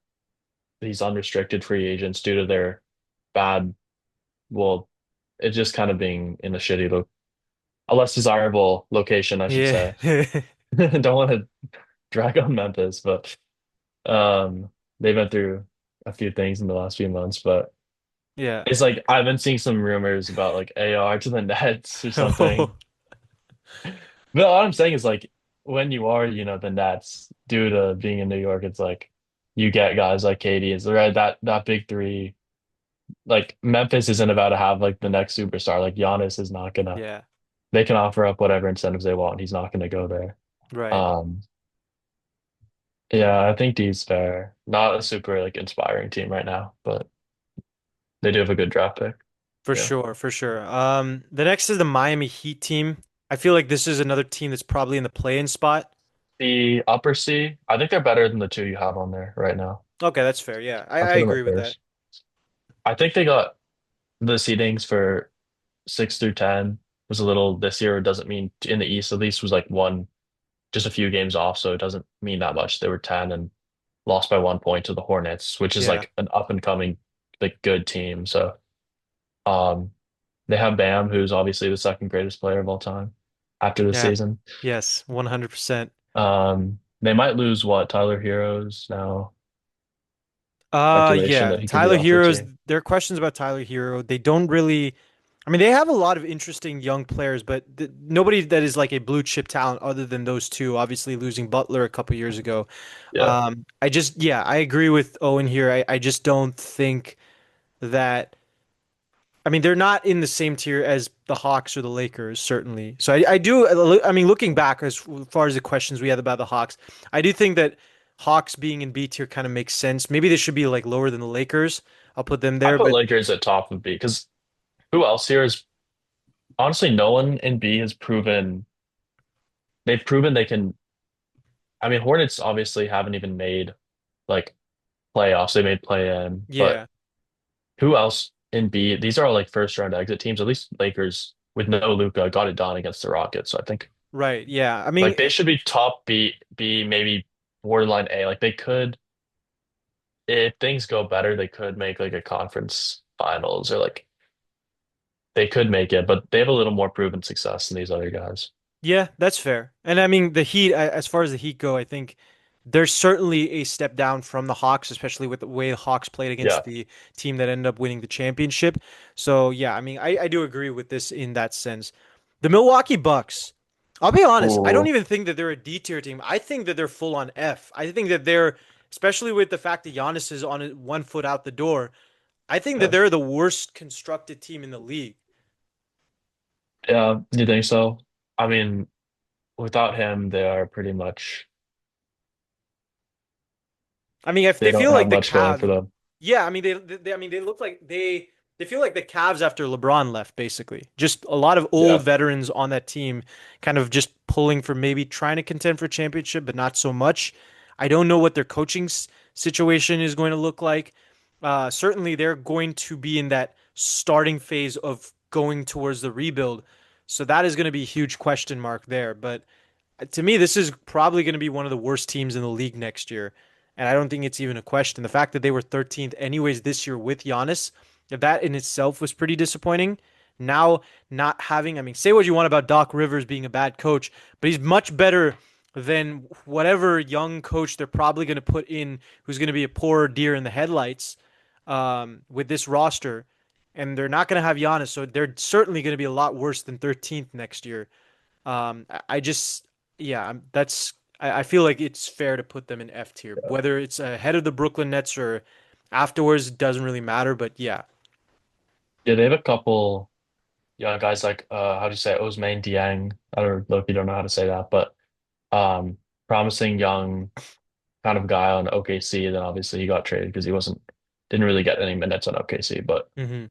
these unrestricted free agents due to their bad, well, it just kind of being in a a less desirable location, I should Yeah. say. Don't want to drag on Memphis, but they've been through a few things in the last few months, but Yeah. it's like I've been seeing some rumors about like AR to the Nets or something. Oh, But all I'm saying is like when you are, the Nets, due to being in New York, it's like you get guys like KD, is right that big three. Like Memphis isn't about to have like the next superstar. Like Giannis is not gonna. yeah. They can offer up whatever incentives they want. He's not gonna go there. Right. Um, yeah, I think D's fair. Not a super like inspiring team right now, but they do have a good draft pick. For Yeah. sure, for sure. The next is the Miami Heat team. I feel like this is another team that's probably in the play-in spot. The upper C, I think they're better than the two you have on there right now. Okay, that's fair. Yeah, I, I I put them agree at with that. first. I think they got the seedings for 6 through 10 was a little this year. It doesn't mean in the East at least was like one, just a few games off, so it doesn't mean that much. They were 10 and lost by 1 point to the Hornets, which is Yeah, like an up and coming like good team. So um they have Bam, who's obviously the second greatest player of all time after this yeah, season. yes, 100%. They might lose what Tyler Heroes now. Speculation Yeah, that he could be Tyler off the Hero's, team. there are questions about Tyler Hero. They don't really, I mean, they have a lot of interesting young players, but th nobody that is like a blue chip talent other than those two, obviously losing Butler a couple years ago. Yeah. Yeah, I agree with Owen here. I just don't think that. I mean, they're not in the same tier as the Hawks or the Lakers, certainly. So I do. I mean, looking back as far as the questions we had about the Hawks, I do think that Hawks being in B tier kind of makes sense. Maybe they should be like lower than the Lakers. I'll put them I there, put but Lakers at top of B because who else here is honestly no one in B has proven they've proven they can. I mean, Hornets obviously haven't even made like playoffs. They made play in, but yeah, who else in B? These are all like first round exit teams. At least Lakers with no Luca got it done against the Rockets. So I think right. Yeah. I mean, like they should be top B, maybe borderline A. Like they could, if things go better, they could make like a conference finals or like they could make it, but they have a little more proven success than these other guys. yeah, that's fair. And I mean, the Heat, as far as the Heat go, I think they're certainly a step down from the Hawks, especially with the way the Hawks played against Yeah. the team that ended up winning the championship. So, yeah, I mean, I do agree with this in that sense. The Milwaukee Bucks, I'll be honest, I don't Oh, even think that they're a D tier team. I think that they're full on F. I think that they're, especially with the fact that Giannis is on 1 foot out the door, I think that yeah. they're the worst constructed team in the league. Yeah, you think so? I mean, without him, they are pretty much I mean, if they they don't feel have like the much going for Cavs, them. yeah, I mean I mean they look like they feel like the Cavs after LeBron left, basically. Just a lot of old Yeah. veterans on that team, kind of just pulling for maybe trying to contend for a championship, but not so much. I don't know what their coaching situation is going to look like. Certainly, they're going to be in that starting phase of going towards the rebuild, so that is going to be a huge question mark there. But to me, this is probably going to be one of the worst teams in the league next year. And I don't think it's even a question. The fact that they were 13th anyways this year with Giannis, that in itself was pretty disappointing. Now, not having, I mean, say what you want about Doc Rivers being a bad coach, but he's much better then whatever young coach they're probably going to put in, who's going to be a poor deer in the headlights, with this roster, and they're not going to have Giannis, so they're certainly going to be a lot worse than 13th next year. I just, yeah, I feel like it's fair to put them in F tier, whether it's ahead of the Brooklyn Nets or afterwards doesn't really matter. But yeah, Yeah, they have a couple guys like how do you say it? Ousmane Dieng. I don't know if you don't know how to say that, but um promising young kind of guy on OKC. Then obviously he got traded because he wasn't didn't really get any minutes on OKC. But hmm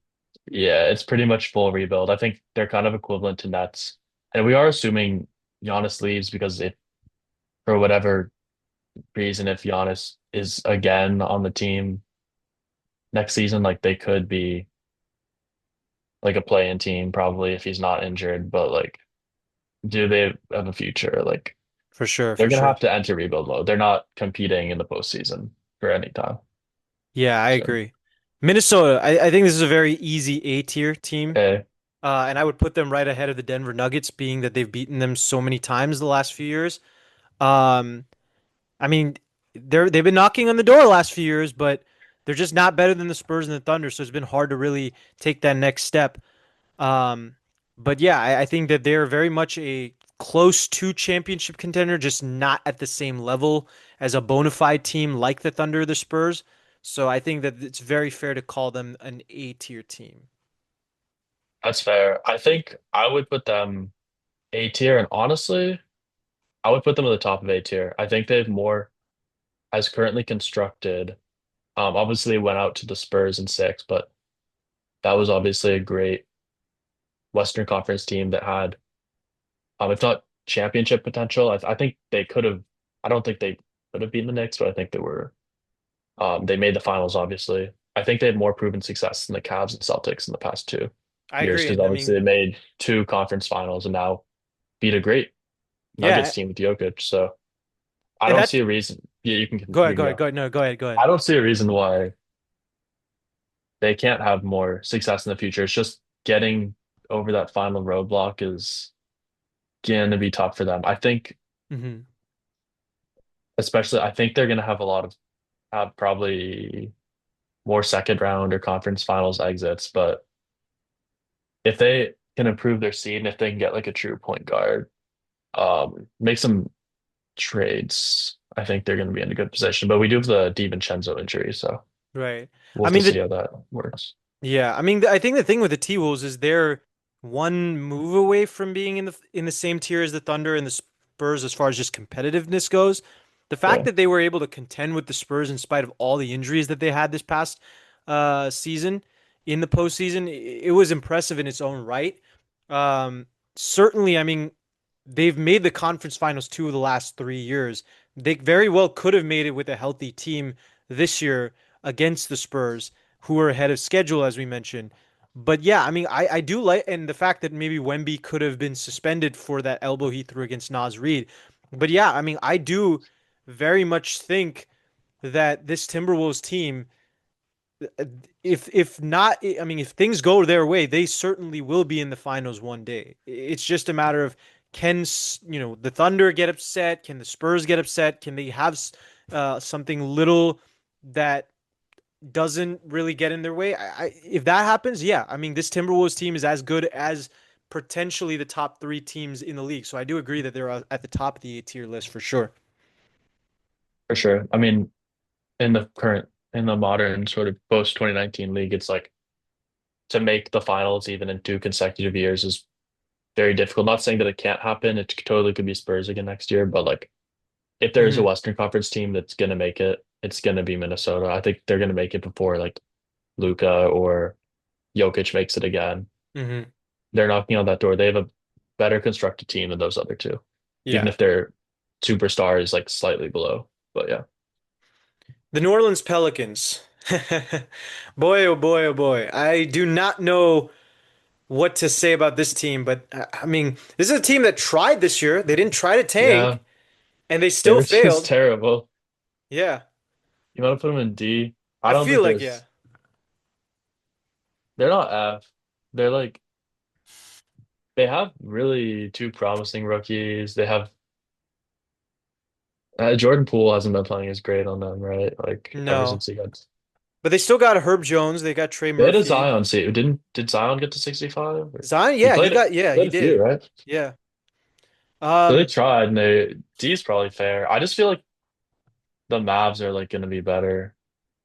yeah, it's pretty much full rebuild. I think they're kind of equivalent to Nets. And we are assuming Giannis leaves because if for whatever reason, if Giannis is again on the team next season, like they could be like a play-in team probably if he's not injured. But like, do they have a future? Like for sure, they're for gonna sure. have to enter rebuild mode. They're not competing in the postseason for any time. Yeah, I So agree. Minnesota, I think this is a very easy A tier team. okay. And I would put them right ahead of the Denver Nuggets, being that they've beaten them so many times the last few years. Um, I mean, they've been knocking on the door the last few years, but they're just not better than the Spurs and the Thunder, so it's been hard to really take that next step. Um, but yeah, I think that they're very much a close to championship contender, just not at the same level as a bona fide team like the Thunder or the Spurs. So I think that it's very fair to call them an A tier team. That's fair. I think I would put them A tier, and honestly, I would put them at the top of A tier. I think they've more as currently constructed. Obviously they went out to the Spurs in six, but that was obviously a great Western Conference team that had, if not championship potential. I think they could have. I don't think they could have beaten the Knicks, but I think they were. They made the finals, obviously. I think they had more proven success than the Cavs and Celtics in the past two I years agree. because And I obviously mean, they made two conference finals and now beat a great Nuggets yeah, team with Jokic. So I and don't that's see a reason. Yeah, go ahead, you go can ahead, go. go ahead. No, go ahead, go ahead. I don't see a reason why they can't have more success in the future. It's just getting over that final roadblock is going to be tough for them. I think, hmm especially, I think they're going to have a lot of have probably more second round or conference finals exits. But if they can improve their seed and if they can get like a true point guard, make some trades, I think they're going to be in a good position. But we do have the DiVincenzo injury, so Right. we'll I have to mean, see how that works. yeah, I mean, I think the thing with the T-Wolves is they're one move away from being in the same tier as the Thunder and the Spurs as far as just competitiveness goes. The fact Yeah, that they were able to contend with the Spurs in spite of all the injuries that they had this past season in the postseason, it was impressive in its own right. Um, certainly, I mean, they've made the conference finals 2 of the last 3 years. They very well could have made it with a healthy team this year against the Spurs, who are ahead of schedule, as we mentioned. But yeah, I mean, I do like, and the fact that maybe Wemby could have been suspended for that elbow he threw against Nas Reed. But yeah, I mean, I do very much think that this Timberwolves team, if not, I mean, if things go their way, they certainly will be in the finals one day. It's just a matter of can the Thunder get upset? Can the Spurs get upset? Can they have something little that doesn't really get in their way? If that happens, yeah, I mean, this Timberwolves team is as good as potentially the top three teams in the league. So I do agree that they're at the top of the A tier list for sure. for sure. I mean, in the modern sort of post 2019 league, it's like to make the finals even in two consecutive years is very difficult. Not saying that it can't happen. It totally could be Spurs again next year, but like if there's a hmm Western Conference team that's gonna make it, it's gonna be Minnesota. I think they're gonna make it before like Luka or Jokic makes it again. hmm They're knocking on that door. They have a better constructed team than those other two, even Yeah. if their superstar is like slightly below. But yeah. The New Orleans Pelicans. Boy, oh boy, oh boy. I do not know what to say about this team, but I mean, this is a team that tried this year. They didn't try to Yeah, tank, and they still they're just failed. terrible. Yeah, You want to put them in D? I I don't feel think like, yeah. they're not F. They're like they have really two promising rookies. They have Jordan Poole hasn't been playing as great on them, right? Like ever No, since he got but they still got Herb Jones. They got Trey they had a Murphy. Zion seat. Did Zion get to 65? Zion, He yeah, played it yeah, he played a few, did. right? Yeah. So they Um, tried and they D's probably fair. I just feel like the Mavs are like gonna be better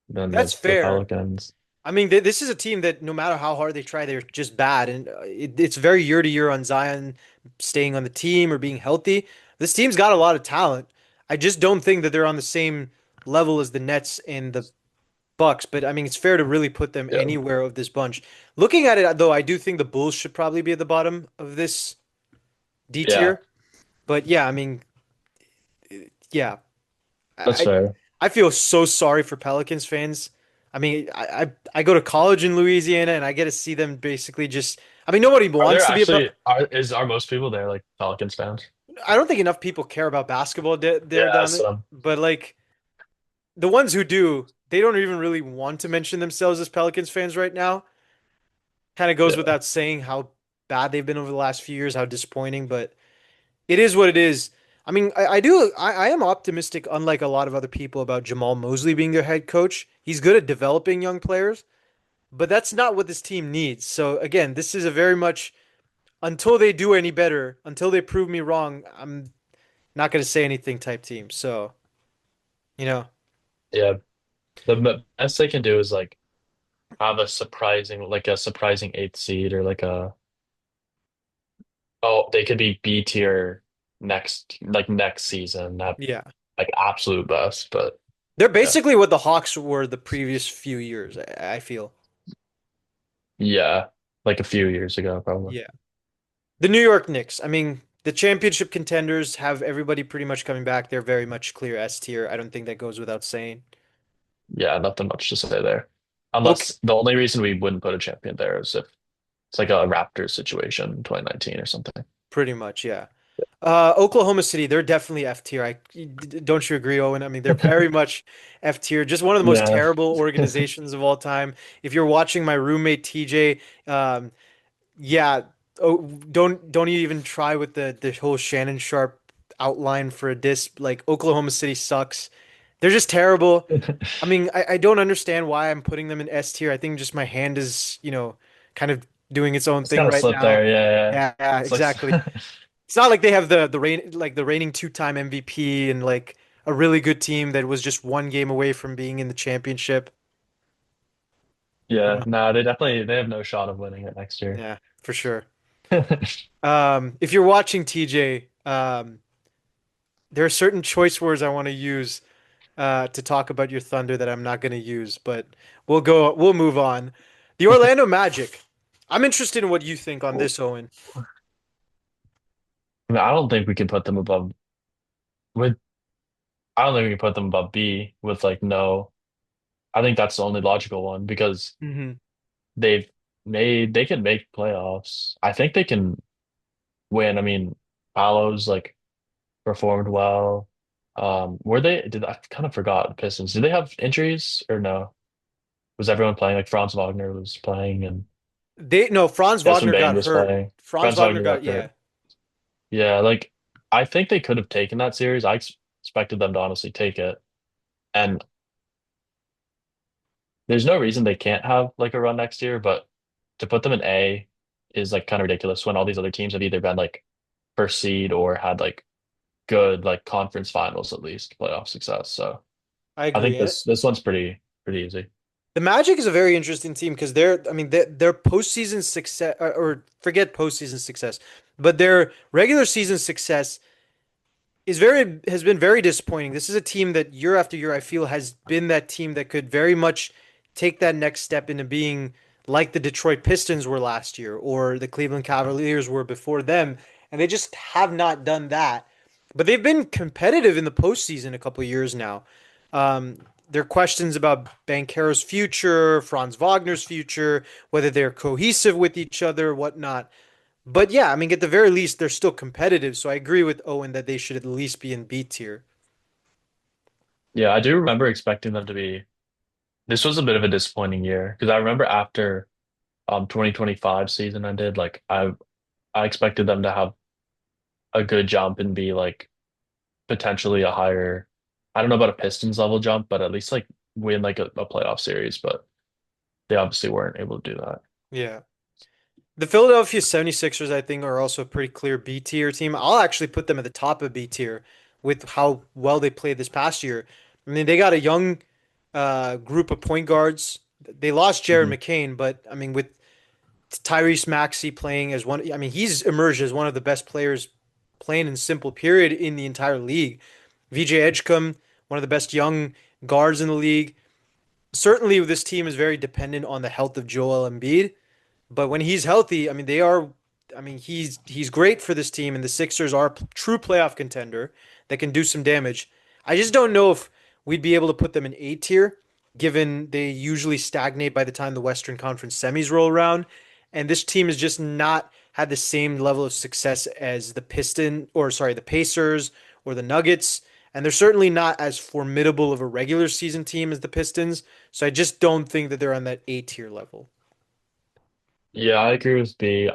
than that's the fair. Pelicans. I mean, this is a team that no matter how hard they try, they're just bad, and it's very year to year on Zion staying on the team or being healthy. This team's got a lot of talent. I just don't think that they're on the same level as the Nets and the Bucks. But I mean, it's fair to really put them Yeah. anywhere of this bunch. Looking at it though, I do think the Bulls should probably be at the bottom of this D Yeah, tier. But yeah, I mean, yeah, that's I fair. I feel so sorry for Pelicans fans. I mean, I go to college in Louisiana and I get to see them basically just. I mean, nobody Are there wants to be a actually are most people there like Pelicans fans? I don't think enough people care about basketball there Yeah, down there. so But like the ones who do, they don't even really want to mention themselves as Pelicans fans right now. Kind of goes yeah, without saying how bad they've been over the last few years, how disappointing. But it is what it is. I mean, I am optimistic, unlike a lot of other people, about Jamal Mosley being their head coach. He's good at developing young players. But that's not what this team needs. So again, this is a very much until they do any better, until they prove me wrong, I'm not going to say anything type team. So, you know, yeah. The best they can do is like have a surprising eighth seed or like a oh they could be B tier next season. That yeah. like absolute best, but They're yeah, basically what the Hawks were the previous few years, I feel. yeah, like a few years ago probably. Yeah. The New York Knicks, I mean, the championship contenders have everybody pretty much coming back. They're very much clear S tier. I don't think that goes without saying. Yeah, nothing much to say there. Okay, Unless the only reason we wouldn't put a champion there is if it's like a Raptors situation in 2019 or something. pretty much, yeah. Oklahoma City, they're definitely F tier. Don't you agree, Owen? I mean, they're very much F tier. Just one of the most Yeah. terrible organizations of all time. If you're watching my roommate TJ, yeah, oh, don't you even try with the whole Shannon Sharp outline for a diss. Like Oklahoma City sucks. They're just terrible. I mean, I don't understand why I'm putting them in S tier. I think just my hand is, kind of doing its own It's thing kind of right slipped now. there. Yeah, yeah. Yeah, It's like exactly. It's not like they have the reigning two-time MVP and like a really good team that was just one game away from being in the championship. yeah, Uh, no, they have no shot of winning it next year. yeah, for sure. If you're watching TJ, there are certain choice words I want to use to talk about your Thunder that I'm not going to use, but we'll move on. The Orlando Magic. I'm interested in what you think on this, Owen. I mean, I don't think we can put them above with I don't think we can put them above B with like no. I think that's the only logical one because Hmm. they've they can make playoffs. I think they can win. I mean, Paolo's like performed well. Were they did I kind of forgot the Pistons. Did they have injuries or no? Was everyone playing? Like Franz Wagner was playing and They no, Franz Desmond Wagner Bane got was hurt. playing. Franz Franz Wagner Wagner got got yeah. hurt. Yeah, like I think they could have taken that series. Expected them to honestly take it. And there's no reason they can't have like a run next year, but to put them in A is like kind of ridiculous when all these other teams have either been like first seed or had like good like conference finals at least playoff success. So I I think agree. this one's pretty easy. The Magic is a very interesting team because I mean, their postseason success, or forget postseason success, but their regular season success has been very disappointing. This is a team that year after year I feel has been that team that could very much take that next step into being like the Detroit Pistons were last year or the Cleveland Cavaliers were before them, and they just have not done that. But they've been competitive in the postseason a couple of years now. There are questions about Banchero's future, Franz Wagner's future, whether they're cohesive with each other, whatnot. But yeah, I mean, at the very least, they're still competitive. So I agree with Owen that they should at least be in B tier. Yeah, I do remember expecting them to be this was a bit of a disappointing year because I remember after 2025 season ended, like I expected them to have a good jump and be like potentially a higher, I don't know about a Pistons level jump, but at least like win like a playoff series. But they obviously weren't able to do that. Yeah. The Philadelphia 76ers, I think, are also a pretty clear B tier team. I'll actually put them at the top of B tier with how well they played this past year. I mean, they got a young group of point guards. They lost Jared Mhm. McCain, but I mean, with Tyrese Maxey playing as one, I mean, he's emerged as one of the best players playing in simple period in the entire league. VJ Edgecombe, one of the best young guards in the league. Certainly, this team is very dependent on the health of Joel Embiid. But when he's healthy, I mean, they are. I mean, he's great for this team, and the Sixers are a true playoff contender that can do some damage. I just don't know if we'd be able to put them in A tier, given they usually stagnate by the time the Western Conference semis roll around, and this team has just not had the same level of success as the Pacers or the Nuggets, and they're certainly not as formidable of a regular season team as the Pistons. So I just don't think that they're on that A tier level. Yeah, I agree with B.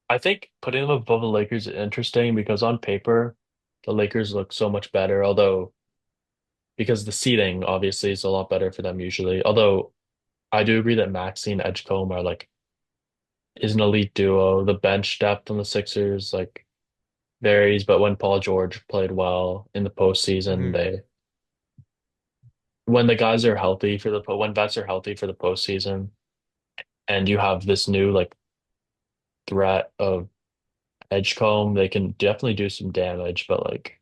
I think putting them above the Lakers is interesting because on paper, the Lakers look so much better, although because the seating obviously is a lot better for them usually. Although I do agree that Maxey and Edgecombe are like is an elite duo. The bench depth on the Sixers like varies, but when Paul George played well in the postseason, Mhm. they when the guys are healthy for when vets are healthy for the postseason, and you have this new like threat of Edgecombe, they can definitely do some damage, but like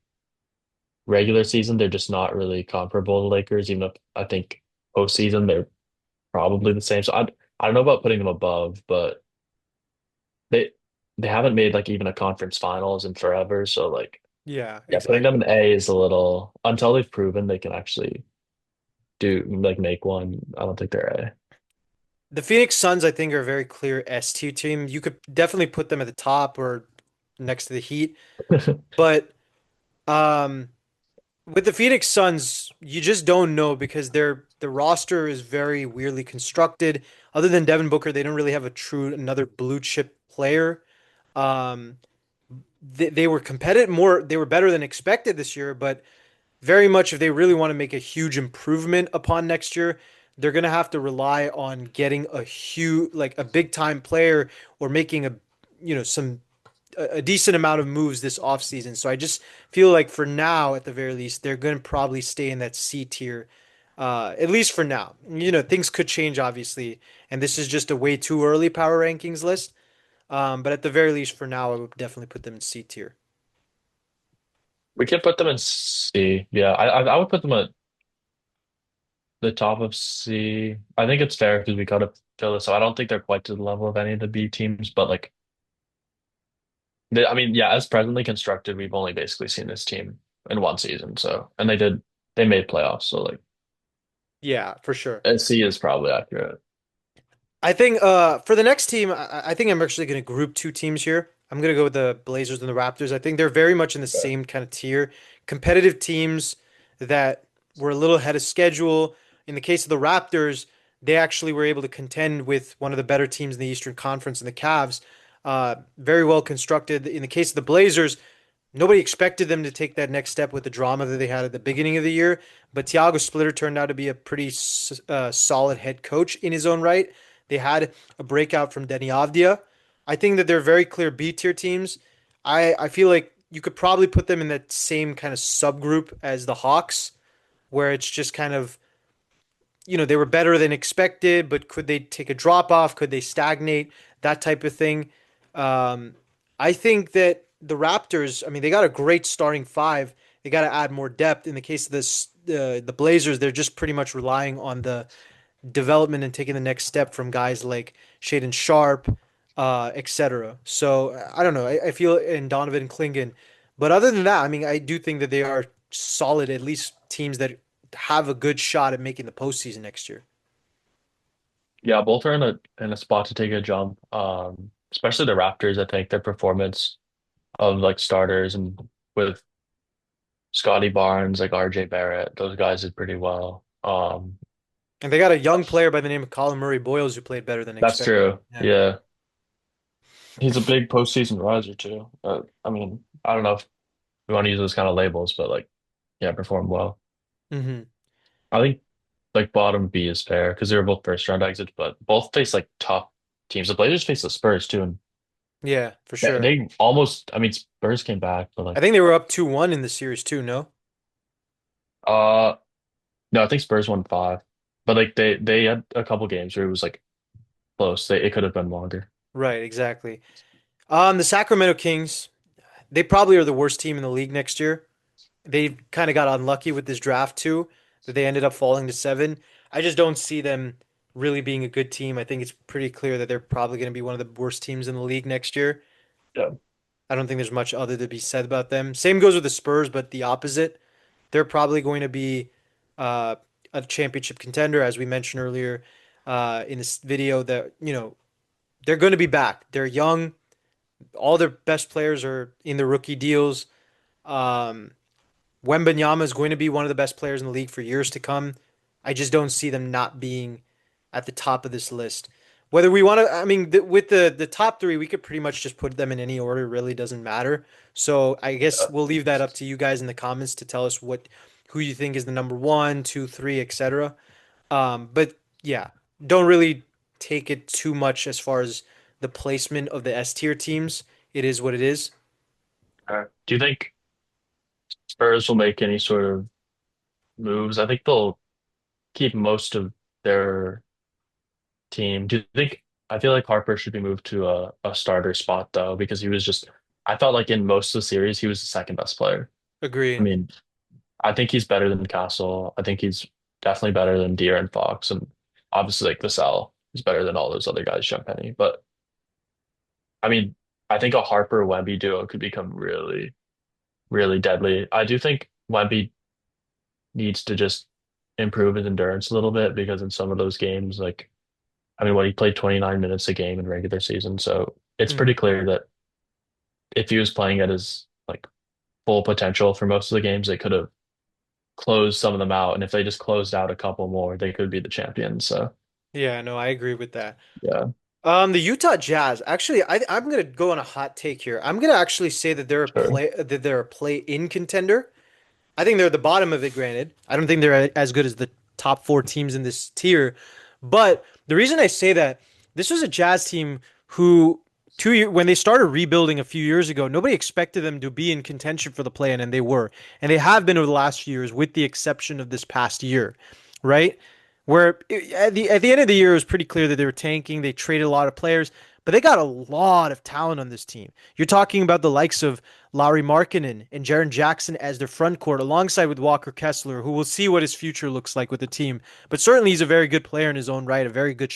regular season, they're just not really comparable to Lakers, even if I think postseason they're probably the same. So I don't know about putting them above, but they they haven't made like even a conference finals in forever. So like Yeah, yeah, putting them exactly. in A is a little until they've proven they can actually do like make one. I don't think they're The Phoenix Suns, I think, are a very clear S tier team. You could definitely put them at the top or next to the Heat, A. but um, with the Phoenix Suns, you just don't know because their roster is very weirdly constructed. Other than Devin Booker, they don't really have a true another blue chip player. Um, they were competitive more. They were better than expected this year, but very much if they really want to make a huge improvement upon next year, they're going to have to rely on getting a huge, like a big time player or making some a decent amount of moves this offseason. So I just feel like for now, at the very least, they're going to probably stay in that C tier, at least for now. Things could change, obviously, and this is just a way too early power rankings list. But at the very least, for now, I would definitely put them in C tier. We could put them in C. Yeah, I would put them at the top of C. I think it's fair because we got to fill this. So I don't think they're quite to the level of any of the B teams, but like I mean, yeah, as presently constructed, we've only basically seen this team in one season. So and they made playoffs. So like Yeah, for sure. a C is probably accurate. I think for the next team, I think I'm actually going to group two teams here. I'm going to go with the Blazers and the Raptors. I think they're very much in the Okay. same kind of tier. Competitive teams that were a little ahead of schedule. In the case of the Raptors, they actually were able to contend with one of the better teams in the Eastern Conference and the Cavs. Very well constructed. In the case of the Blazers, nobody expected them to take that next step with the drama that they had at the beginning of the year, but Thiago Splitter turned out to be a pretty solid head coach in his own right. They had a breakout from Denny Avdia. I think that they're very clear B tier teams. I feel like you could probably put them in that same kind of subgroup as the Hawks, where it's just kind of they were better than expected, but could they take a drop off? Could they stagnate? That type of thing. Um, I think that the Raptors, I mean, they got a great starting five. They got to add more depth. In the case of the Blazers, they're just pretty much relying on the development and taking the next step from guys like Shaden Sharp, etc. So I don't know. I feel in Donovan Clingan, but other than that, I mean, I do think that they are solid, at least teams that have a good shot at making the postseason next year. Yeah, both are in a spot to take a jump. Especially the Raptors, I think their performance of like starters and with Scotty Barnes, like RJ Barrett, those guys did pretty well. And they got a young player by the name of Colin Murray Boyles who played better than That's expected. true. Yeah. Yeah. He's a big postseason riser too. I mean, I don't know. we want to use those kind of labels, but like, yeah, performed well. Hmm. I think like bottom B is fair because they were both first round exits, but both face like tough teams. The Blazers face the Spurs too, and Yeah, for they, sure. they almost, I mean, Spurs came back, but I like, think they were up 2-1 in the series too, no? uh, no, I think Spurs won five, but like they had a couple games where it was like close. It could have been longer. Right, exactly. The Sacramento Kings, they probably are the worst team in the league next year. They kind of got unlucky with this draft too, that they ended up falling to 7. I just don't see them really being a good team. I think it's pretty clear that they're probably going to be one of the worst teams in the league next year. Yeah. I don't think there's much other to be said about them. Same goes with the Spurs, but the opposite. They're probably going to be uh, a championship contender, as we mentioned earlier in this video. That they're going to be back. They're young. All their best players are in the rookie deals. Um, Wembanyama is going to be one of the best players in the league for years to come. I just don't see them not being at the top of this list. Whether we want to, I mean, with the top three, we could pretty much just put them in any order. It really doesn't matter. So I guess we'll leave that up to you guys in the comments to tell us who you think is the number one, two, three, etc. But yeah, don't really take it too much as far as the placement of the S tier teams. It is what it is. Do you think Spurs will make any sort of moves? I think they'll keep most of their team. Do you think? I feel like Harper should be moved to a starter spot though, because he was just. I thought like in most of the series he was the second best player. I Agree. mean, I think he's better than Castle. I think he's definitely better than De'Aaron Fox, and obviously like Vassell is better than all those other guys, Champagny. But I mean, I think a Harper Wemby duo could become really, really deadly. I do think Wemby needs to just improve his endurance a little bit because in some of those games, like I mean, what he played 29 minutes a game in regular season, so it's pretty Mhm. clear that if he was playing at his like full potential for most of the games, they could have closed some of them out, and if they just closed out a couple more, they could be the champions. So Yeah, no, I agree with that. yeah, The Utah Jazz. Actually, I'm gonna go on a hot take here. I'm gonna actually say sure. that they're a play-in contender. I think they're at the bottom of it, granted. I don't think they're as good as the top four teams in this tier. But the reason I say that, this was a Jazz team who when they started rebuilding a few years ago, nobody expected them to be in contention for the play-in, and they were. And they have been over the last few years, with the exception of this past year, right? Where at the end of the year, it was pretty clear that they were tanking. They traded a lot of players, but they got a lot of talent on this team. You're talking about the likes of Lauri Markkanen and Jaren Jackson as their front court, alongside with Walker Kessler, who will see what his future looks like with the team. But certainly, he's a very good player in his own right, a very good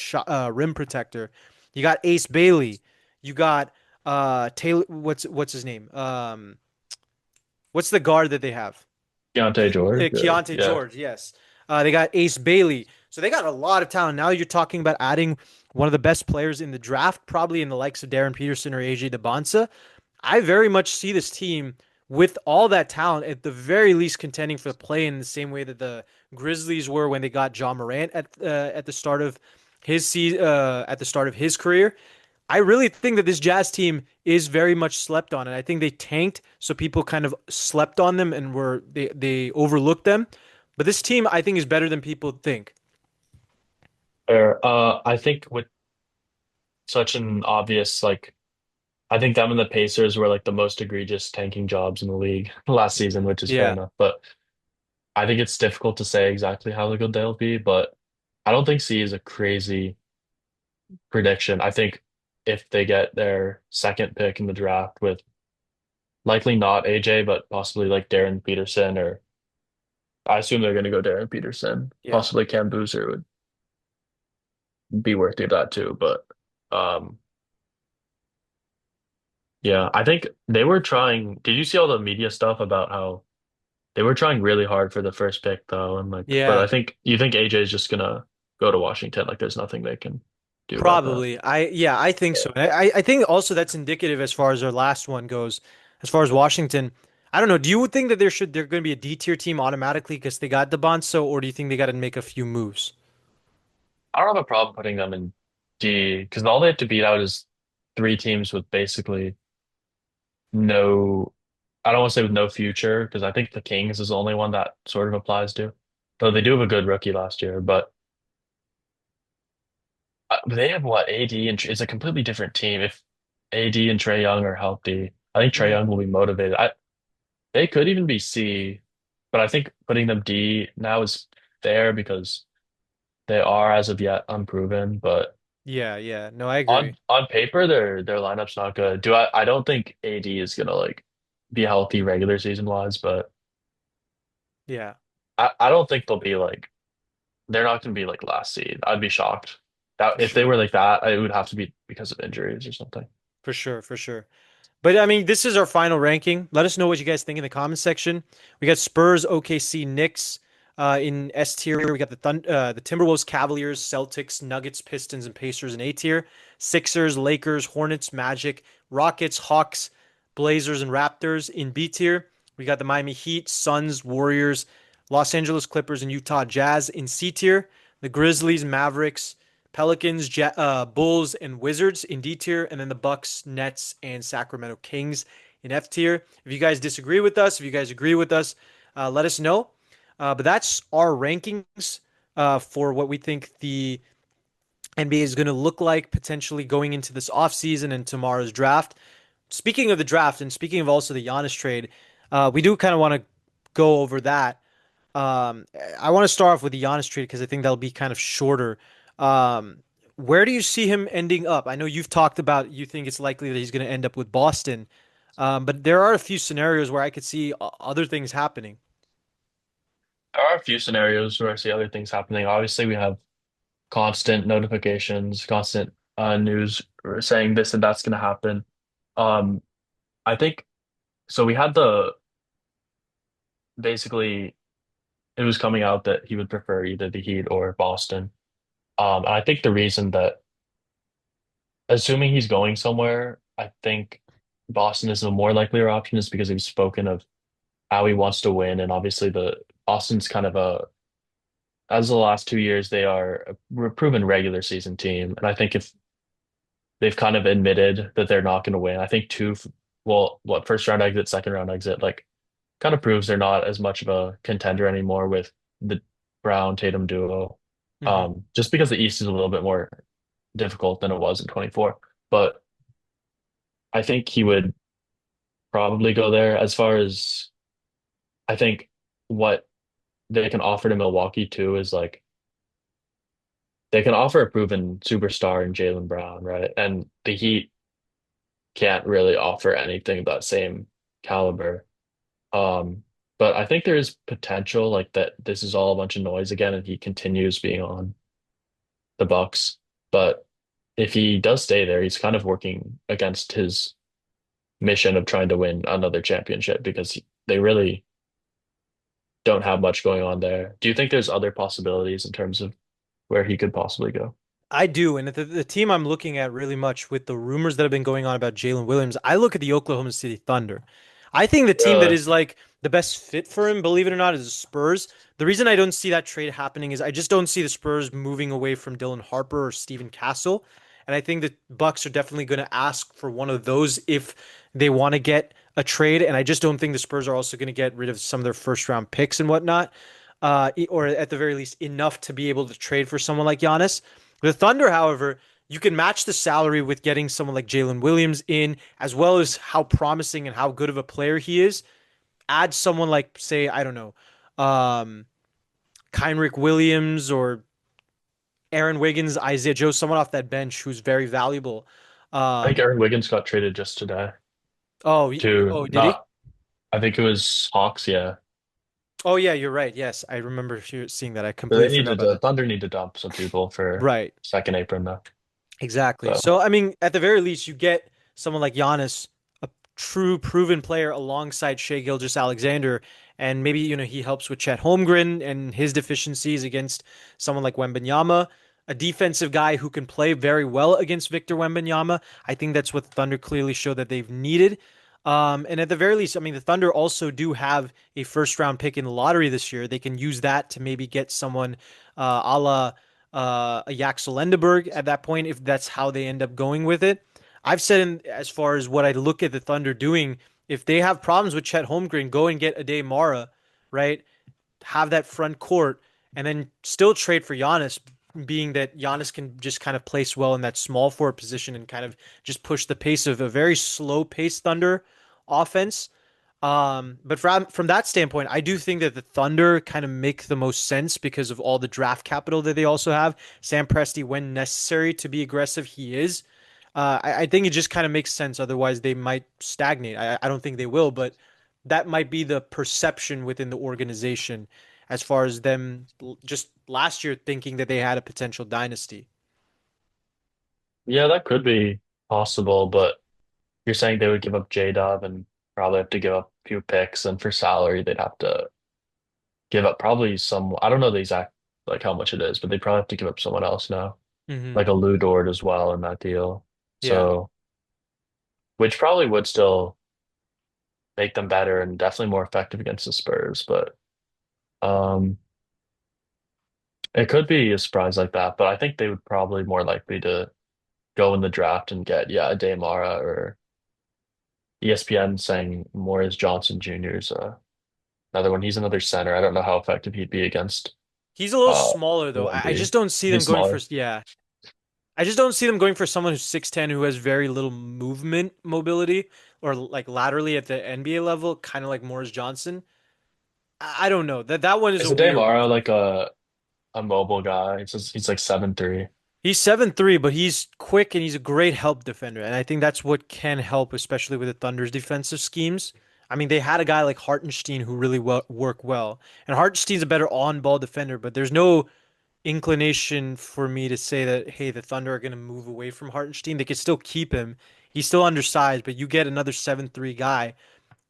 rim protector. You got Ace Bailey. You got Taylor. What's his name? What's the guard that they have? Deontay George, Keontae yeah, George, yes. They got Ace Bailey. So they got a lot of talent. Now you're talking about adding one of the best players in the draft, probably in the likes of Darren Peterson or AJ DeBonsa. I very much see this team with all that talent at the very least contending for the play in the same way that the Grizzlies were when they got John Morant at the start of at the start of his career. I really think that this Jazz team is very much slept on, and I think they tanked, so people kind of slept on them and they overlooked them. But this team, I think, is better than people think. fair. I think with such an obvious like, I think them and the Pacers were like the most egregious tanking jobs in the league last season, which is fair Yeah, enough. But I think it's difficult to say exactly how good they'll be, but I don't think C is a crazy prediction. I think if they get their second pick in the draft with likely not AJ, but possibly like Darren Peterson, or I assume they're going to go Darren Peterson, yeah, possibly Cam Boozer would be worthy of that too. But um, yeah, I think they were trying. Did you see all the media stuff about how they were trying really hard for the first pick though? And like, but I yeah. think you think AJ is just gonna go to Washington. Like, there's nothing they can do about that. Probably. I think so. And I think also that's indicative as far as our last one goes, as far as Washington. I don't know. Do you think that they're going to be a D tier team automatically because they got DeBonso, or do you think they got to make a few moves? I don't have a problem putting them in D because all they have to beat out is three teams with basically no. I don't want to say with no future because I think the Kings is the only one that sort of applies to. Though they do have a good rookie last year, but they have what AD and it's a completely different team. If AD and Trey Young are healthy, I think Trey Mhm. Young will be motivated. They could even be C, but I think putting them D now is fair because they are as of yet unproven. But Yeah, yeah. No, I agree. on paper, their lineup's not good. I don't think AD is gonna like be healthy regular season wise, but Yeah, I don't think they'll be like they're not gonna be like last seed. I'd be shocked. That for if they sure. were like that, it would have to be because of injuries or something. For sure, for sure. But I mean, this is our final ranking. Let us know what you guys think in the comments section. We got Spurs, OKC, Knicks in S tier. We got the Timberwolves, Cavaliers, Celtics, Nuggets, Pistons, and Pacers in A tier. Sixers, Lakers, Hornets, Magic, Rockets, Hawks, Blazers, and Raptors in B tier. We got the Miami Heat, Suns, Warriors, Los Angeles Clippers, and Utah Jazz in C tier. The Grizzlies, Mavericks, Pelicans, Bulls, and Wizards in D tier, and then the Bucks, Nets, and Sacramento Kings in F tier. If you guys disagree with us, if you guys agree with us, let us know. But that's our rankings for what we think the NBA is going to look like potentially going into this offseason and tomorrow's draft. Speaking of the draft and speaking of also the Giannis trade, we do kind of want to go over that. Um, I want to start off with the Giannis trade because I think that'll be kind of shorter. Um, where do you see him ending up? I know you've talked about you think it's likely that he's going to end up with Boston, but there are a few scenarios where I could see other things happening. There are a few scenarios where I see other things happening. Obviously, we have constant notifications, constant news saying this and that's going to happen. Um, I think so. We had the basically it was coming out that he would prefer either the Heat or Boston. And I think the reason that, assuming he's going somewhere, I think Boston is a more likelier option is because he's spoken of how he wants to win, and obviously the Boston's kind of a as the last 2 years they are a proven regular season team, and I think if they've kind of admitted that they're not going to win, I think well, what first round exit, second round exit, like kind of proves they're not as much of a contender anymore with the Brown Tatum duo. Hmm. Just because the East is a little bit more difficult than it was in 24. But I think he would probably go there as far as I think what they can offer to Milwaukee too is like they can offer a proven superstar in Jaylen Brown, right? And the Heat can't really offer anything of that same caliber. Um, but I think there is potential like that this is all a bunch of noise again and he continues being on the Bucks. But if he does stay there, he's kind of working against his mission of trying to win another championship because they really don't have much going on there. Do you think there's other possibilities in terms of where he could possibly go? I do, and the team I'm looking at really much with the rumors that have been going on about Jalen Williams, I look at the Oklahoma City Thunder. I think the team that Really? is like the best fit for him, believe it or not, is the Spurs. The reason I don't see that trade happening is I just don't see the Spurs moving away from Dylan Harper or Steven Castle. And I think the Bucks are definitely going to ask for one of those if they want to get a trade. And I just don't think the Spurs are also going to get rid of some of their first round picks and whatnot, or at the very least enough to be able to trade for someone like Giannis. The Thunder, however, you can match the salary with getting someone like Jalen Williams in, as well as how promising and how good of a player he is. Add someone like, say, I don't know, um, Kenrich Williams or Aaron Wiggins, Isaiah Joe, someone off that bench who's very valuable. I think Um, Aaron Wiggins got traded just today to oh, did he? not, I think it was Hawks, yeah. Oh, yeah, you're right. Yes, I remember seeing that. I But completely forgot about the that. Thunder need to dump some people for Right. second apron though. Exactly. So So, I mean, at the very least, you get someone like Giannis, a true proven player alongside Shea Gilgeous-Alexander, and maybe, he helps with Chet Holmgren and his deficiencies against someone like Wembanyama, a defensive guy who can play very well against Victor Wembanyama. I think that's what the Thunder clearly show that they've needed. And at the very least, I mean, the Thunder also do have a first round pick in the lottery this year. They can use that to maybe get someone a la a Yaxel Lendeberg at that point if that's how they end up going with it. I've said as far as what I look at the Thunder doing If they have problems with Chet Holmgren, go and get Ade Mara, right? Have that front court, and then still trade for Giannis, being that Giannis can just kind of place well in that small forward position and kind of just push the pace of a very slow pace Thunder offense. But from that standpoint, I do think that the Thunder kind of make the most sense because of all the draft capital that they also have. Sam Presti, when necessary to be aggressive, he is. I think it just kind of makes sense. Otherwise, they might stagnate. I don't think they will, but that might be the perception within the organization as far as them just last year thinking that they had a potential dynasty. Yeah, that could be possible, but you're saying they would give up J-Dub and probably have to give up a few picks, and for salary they'd have to give up probably some. I don't know the exact like how much it is, but they probably have to give up someone else now, Hmm. like a Lou Dort as well in that deal. Yeah. So, which probably would still make them better and definitely more effective against the Spurs, but um, it could be a surprise like that. But I think they would probably more likely to go in the draft and get a Damara or ESPN saying Morris Johnson Jr. is another one. He's another center. I don't know how effective he'd be against He's a little uh smaller though. I Wemby. just don't see them He's going for smaller. yeah. I just don't see them going for someone who's 6'10" who has very little movement mobility or like laterally at the NBA level, kind of like Morris Johnson. I don't know. That one is Is a a weird one Damara for like me. a mobile guy? He's like 7'3". He's 7'3", but he's quick and he's a great help defender. And I think that's what can help, especially with the Thunder's defensive schemes. I mean, they had a guy like Hartenstein who really worked well. And Hartenstein's a better on-ball defender, but there's no inclination for me to say that, hey, the Thunder are going to move away from Hartenstein. They could still keep him. He's still undersized, but you get another 7'3" guy.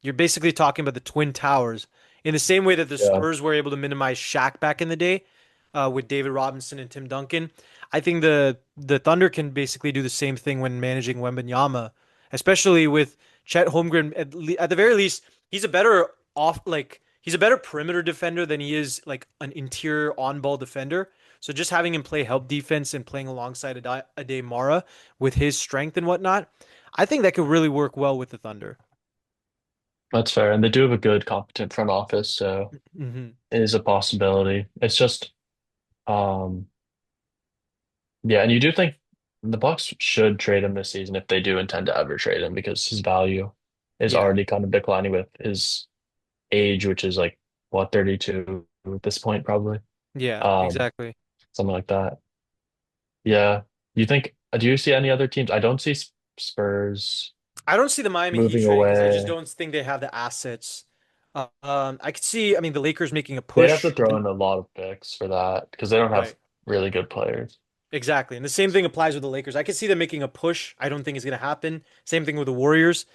You're basically talking about the Twin Towers in the same way that the Yeah. Spurs were able to minimize Shaq back in the day with David Robinson and Tim Duncan. I think the Thunder can basically do the same thing when managing Wembanyama, especially with Chet Holmgren. At the very least, he's a better he's a better perimeter defender than he is like an interior on-ball defender. So just having him play help defense and playing alongside Ade Mara with his strength and whatnot, I think that could really work well with the Thunder. That's fair. And they do have a good, competent front office, so Hmm. it is a possibility. It's just, um, yeah, and you do think the Bucks should trade him this season if they do intend to ever trade him because his value is Yeah. already kind of declining with his age, which is like what, 32 at this point, probably. Yeah, Um, exactly. Something like that. Yeah. You think, do you see any other teams? I don't see Spurs I don't see the Miami Heat moving trading because I just away. don't think they have the assets. I could see, I mean, the Lakers making a They'd have to push. throw in a lot of picks for that because they don't have Right. really good players. Exactly. And the same thing applies with the Lakers. I could see them making a push. I don't think it's going to happen. Same thing with the Warriors.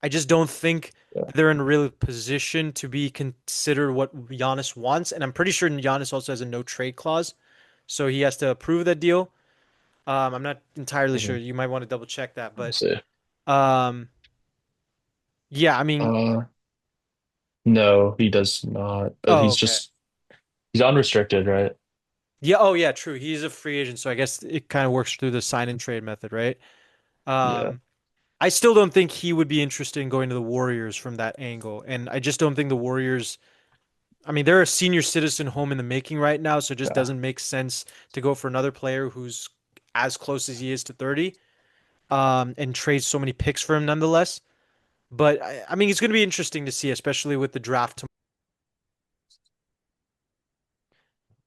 I just don't think Yeah. they're in a real position to be considered what Giannis wants. And I'm pretty sure Giannis also has a no trade clause. So he has to approve that deal. I'm not entirely sure. Mhm. You might want to double check that. Let's But see. um, yeah, I mean, Uh, no, he does not. But oh, okay. he's unrestricted, right? Yeah, oh yeah, true. He's a free agent, so I guess it kind of works through the sign and trade method, right? Yeah. Um, I still don't think he would be interested in going to the Warriors from that angle. And I just don't think the Warriors, I mean, they're a senior citizen home in the making right now, so it just Yeah. doesn't make sense to go for another player who's as close as he is to 30, and trade so many picks for him nonetheless. But I mean, it's going to be interesting to see, especially with the draft.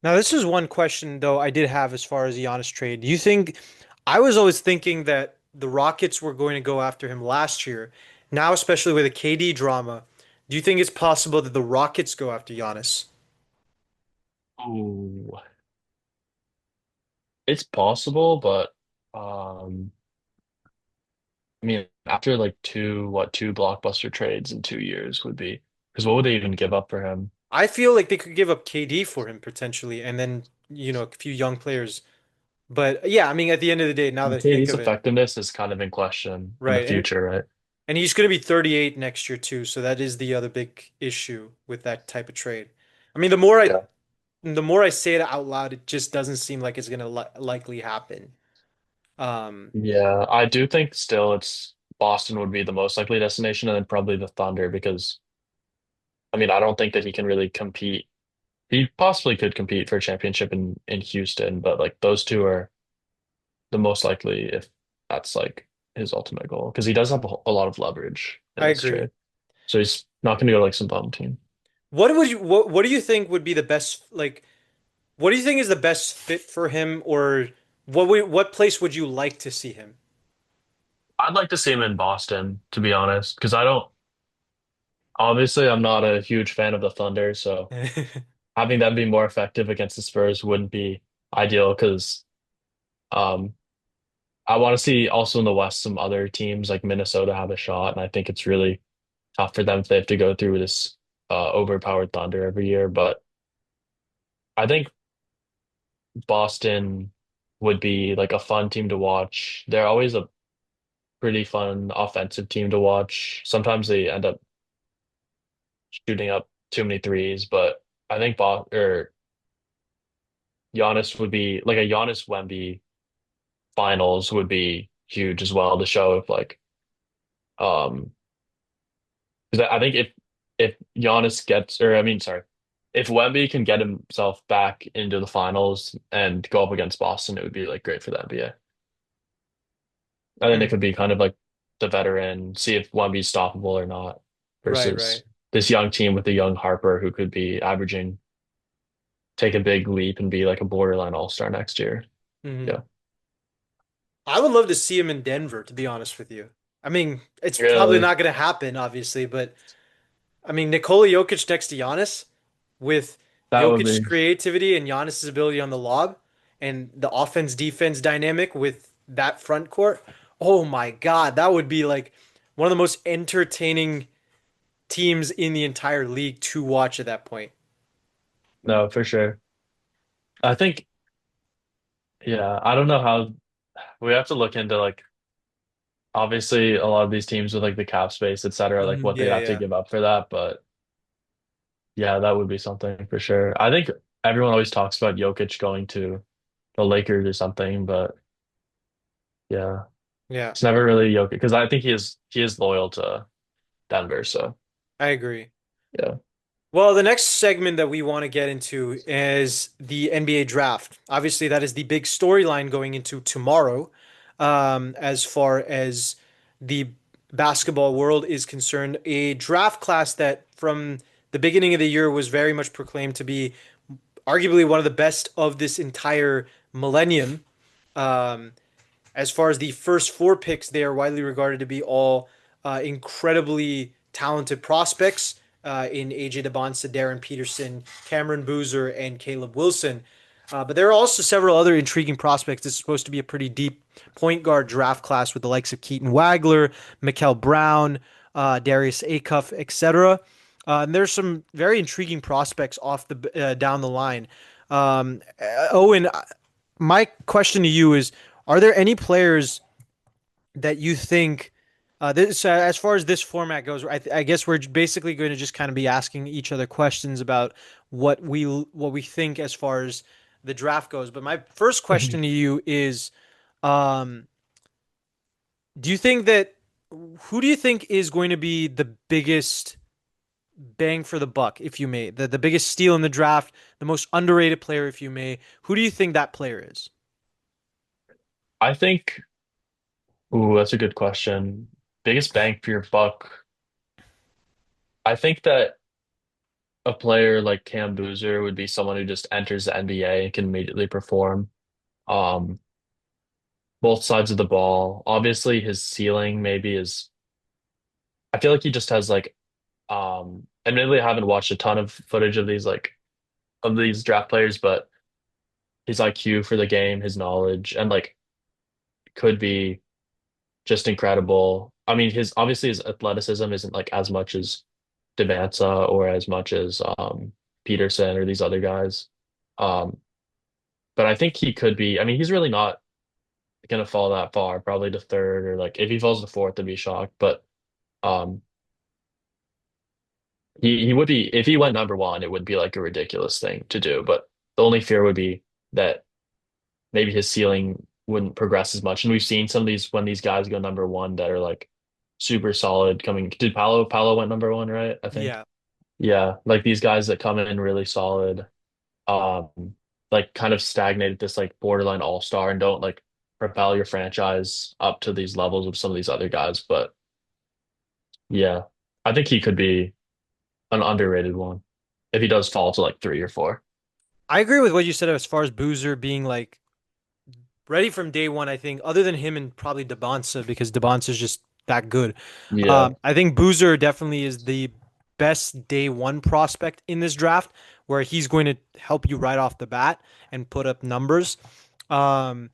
Now, this is one question though I did have as far as the Giannis trade. Do you think I was always thinking that the Rockets were going to go after him last year. Now, especially with the KD drama, do you think it's possible that the Rockets go after Giannis? Ooh. It's possible, but um, I mean, after like two blockbuster trades in 2 years would be because what would they even give up for him? I feel like they could give up KD for him potentially, and then, a few young players. But yeah, I mean, at the end of the day, now that I think KD's of it, effectiveness is kind of in question in the right, future, right? and he's going to be 38 next year too, so that is the other big issue with that type of trade. I mean, Yeah. the more I say it out loud, it just doesn't seem like it's going to likely happen. Um, Yeah, I do think still it's Boston would be the most likely destination, and then probably the Thunder because I mean I don't think that he can really compete. He possibly could compete for a championship in Houston, but like those two are the most likely if that's like his ultimate goal because he does have a lot of leverage in I this agree. trade. So he's not going to go to like some bum team. What do you think would be the best like what do you think is the best fit for him or what place would you like to see him? I'd like to see him in Boston, to be honest, because I don't obviously I'm not a huge fan of the Thunder, so having them be more effective against the Spurs wouldn't be ideal because um I want to see also in the West some other teams like Minnesota have a shot, and I think it's really tough for them if they have to go through this overpowered Thunder every year. But I think Boston would be like a fun team to watch. They're always a pretty fun offensive team to watch. Sometimes they end up shooting up too many threes, but I think Bo or Giannis would be like a Giannis Wemby finals would be huge as well to show if like um because I think if Giannis gets or I mean sorry if Wemby can get himself back into the finals and go up against Boston, it would be like great for the NBA. And then it Mm, could be kind of like the veteran, see if Wemby's stoppable or not, right, right. versus this young team with a young Harper who could be averaging, take a big leap and be like a borderline all-star next year. Hmm. Yeah. I would love to see him in Denver, to be honest with you. I mean, it's probably Really? not going to happen, obviously, but I mean, Nikola Jokic next to Giannis with That would Jokic's be creativity and Giannis's ability on the lob and the offense defense dynamic with that front court. Oh my God, that would be like one of the most entertaining teams in the entire league to watch at that point. no, for sure. I think, yeah, I don't know how we have to look into like obviously a lot of these teams with like the cap space, et cetera, like Mhm. what they'd Yeah, have to yeah, give up for that. But yeah, that would be something for sure. I think everyone always talks about Jokic going to the Lakers or something, but yeah, yeah. it's never really Jokic because I think he is loyal to Denver. So I agree. yeah. Well, the next segment that we want to get into is the NBA draft. Obviously, that is the big storyline going into tomorrow, as far as the basketball world is concerned. A draft class that from the beginning of the year was very much proclaimed to be arguably one of the best of this entire millennium. Um, as far as the first four picks, they are widely regarded to be all incredibly talented prospects in AJ DeBonsa, Darren Peterson, Cameron Boozer, and Caleb Wilson. But there are also several other intriguing prospects. This is supposed to be a pretty deep point guard draft class with the likes of Keaton Wagler, Mikal Brown, Darius Acuff, etc. And there's some very intriguing prospects off the down the line. Owen, my question to you is: are there any players that you think this as far as this format goes? I guess we're basically going to just kind of be asking each other questions about what we think as far as the draft goes. But my first question to you is, um, do you think that who do you think is going to be the biggest bang for the buck, if you may, the biggest steal in the draft, the most underrated player, if you may? Who do you think that player is? I think, ooh, that's a good question. Biggest bang for your buck. I think that a player like Cam Boozer would be someone who just enters the NBA and can immediately perform. Um, both sides of the ball. Obviously, his ceiling maybe is. I feel like he just has like. Admittedly, I haven't watched a ton of footage of these draft players, but his IQ for the game, his knowledge, and like could be just incredible. I mean, his obviously his athleticism isn't like as much as Devanza or as much as Peterson or these other guys. Um, but I think he could be. I mean, he's really not gonna fall that far, probably to third or like if he falls to fourth, I'd be shocked. But um, he would be if he went number one, it would be like a ridiculous thing to do. But the only fear would be that maybe his ceiling wouldn't progress as much. And we've seen some of these when these guys go number one that are like super solid coming. Did Paolo went number one, right? I think. Yeah. Yeah, like these guys that come in really solid, um, like kind of stagnate at this like borderline all-star and don't like propel your franchise up to these levels of some of these other guys. But yeah, I think he could be an underrated one if he does fall to like three or four. I agree with what you said as far as Boozer being like ready from day one. I think other than him and probably DeBonsa because DeBonsa is just that good. Yeah, I think Boozer definitely is the best day one prospect in this draft, where he's going to help you right off the bat and put up numbers. Um,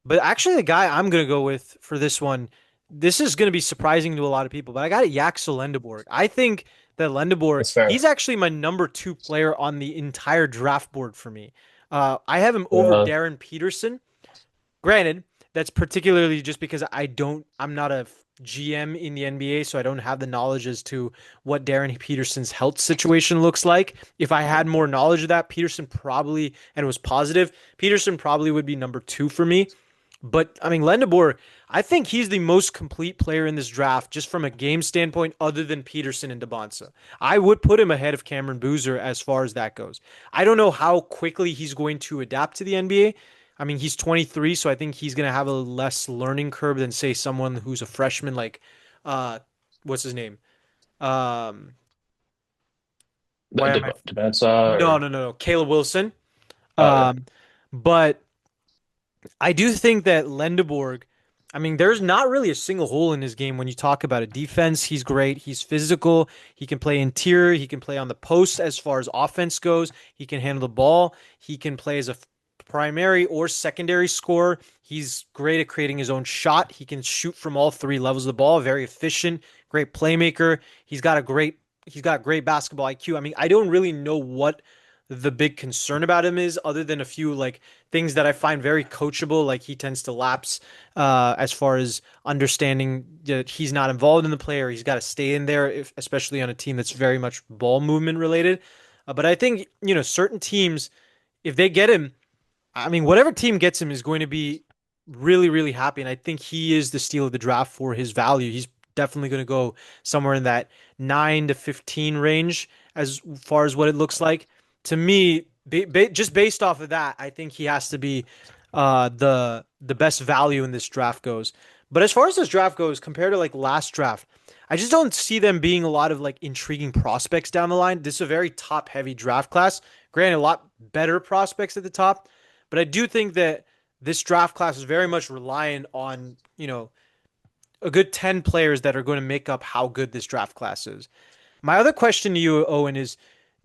but actually, the guy I'm gonna go with for this one, this is gonna be surprising to a lot of people, but I got it, Yaxel Lendeborg. I think that Lendeborg, that's fair. he's actually my number two player on the entire draft board for me. I have him over Yeah, Darren Peterson. Granted, that's particularly just because I'm not a GM in the NBA, so I don't have the knowledge as to what Darren Peterson's health situation looks like. If I had more knowledge of that, Peterson probably, and was positive, Peterson probably would be number two for me. But I mean, Lendabor, I think he's the most complete player in this draft, just from a game standpoint, other than Peterson and DeBonsa. I would put him ahead of Cameron Boozer as far as that goes. I don't know how quickly he's going to adapt to the NBA. I mean, he's 23, so I think he's going to have a less learning curve than, say, someone who's a freshman, like, uh, what's his name? Um, why am I? Debansa No, or no, no, no. Caleb Wilson. oh yeah, Um, but I do think that Lendeborg, I mean, there's not really a single hole in his game when you talk about a defense. He's great. He's physical. He can play interior. He can play on the post as far as offense goes. He can handle the ball. He can play as a primary or secondary scorer. He's great at creating his own shot. He can shoot from all three levels of the ball. Very efficient, great playmaker. He's got great basketball IQ. I mean, I don't really know what the big concern about him is, other than a few like things that I find very coachable. Like he tends to lapse as far as understanding that he's not involved in the play, or he's got to stay in there, especially on a team that's very much ball movement related. But I think, certain teams, if they get him, I mean, whatever team gets him is going to be really, really happy. And I think he is the steal of the draft for his value. He's definitely going to go somewhere in that 9 to 15 range as far as what it looks like. To me, just based off of that, I think he has to be the best value in this draft goes. But as far as this draft goes, compared to like last draft, I just don't see them being a lot of like intriguing prospects down the line. This is a very top heavy draft class. Granted, a lot better prospects at the top, but I do think that this draft class is very much reliant on, a good 10 players that are going to make up how good this draft class is. My other question to you, Owen, is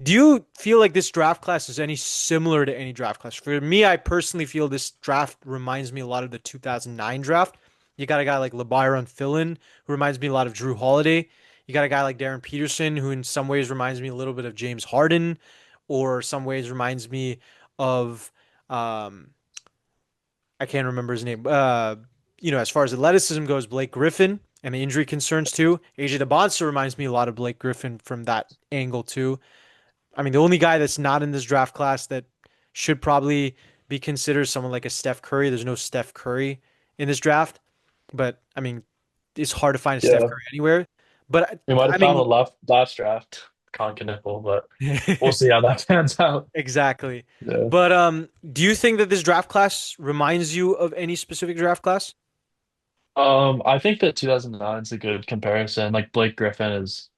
do you feel like this draft class is any similar to any draft class? For me, I personally feel this draft reminds me a lot of the 2009 draft. You got a guy like LeBaron Fillin, who reminds me a lot of Drew Holiday. You got a guy like Darren Peterson, who in some ways reminds me a little bit of James Harden, or some ways reminds me of um, I can't remember his name. As far as athleticism goes, Blake Griffin and the injury concerns too. AJ DeBonsa reminds me a lot of Blake Griffin from that angle too. I mean, the only guy that's not in this draft class that should probably be considered someone like a Steph Curry. There's no Steph Curry in this draft, but I mean, it's hard to find a Steph yeah. Curry anywhere. But We might I have found mean, the last draft Concaniple, but we'll see how that pans out. exactly. Yeah. But do you think that this draft class reminds you of any specific draft class? I think that 2009 is a good comparison. Like Blake Griffin is,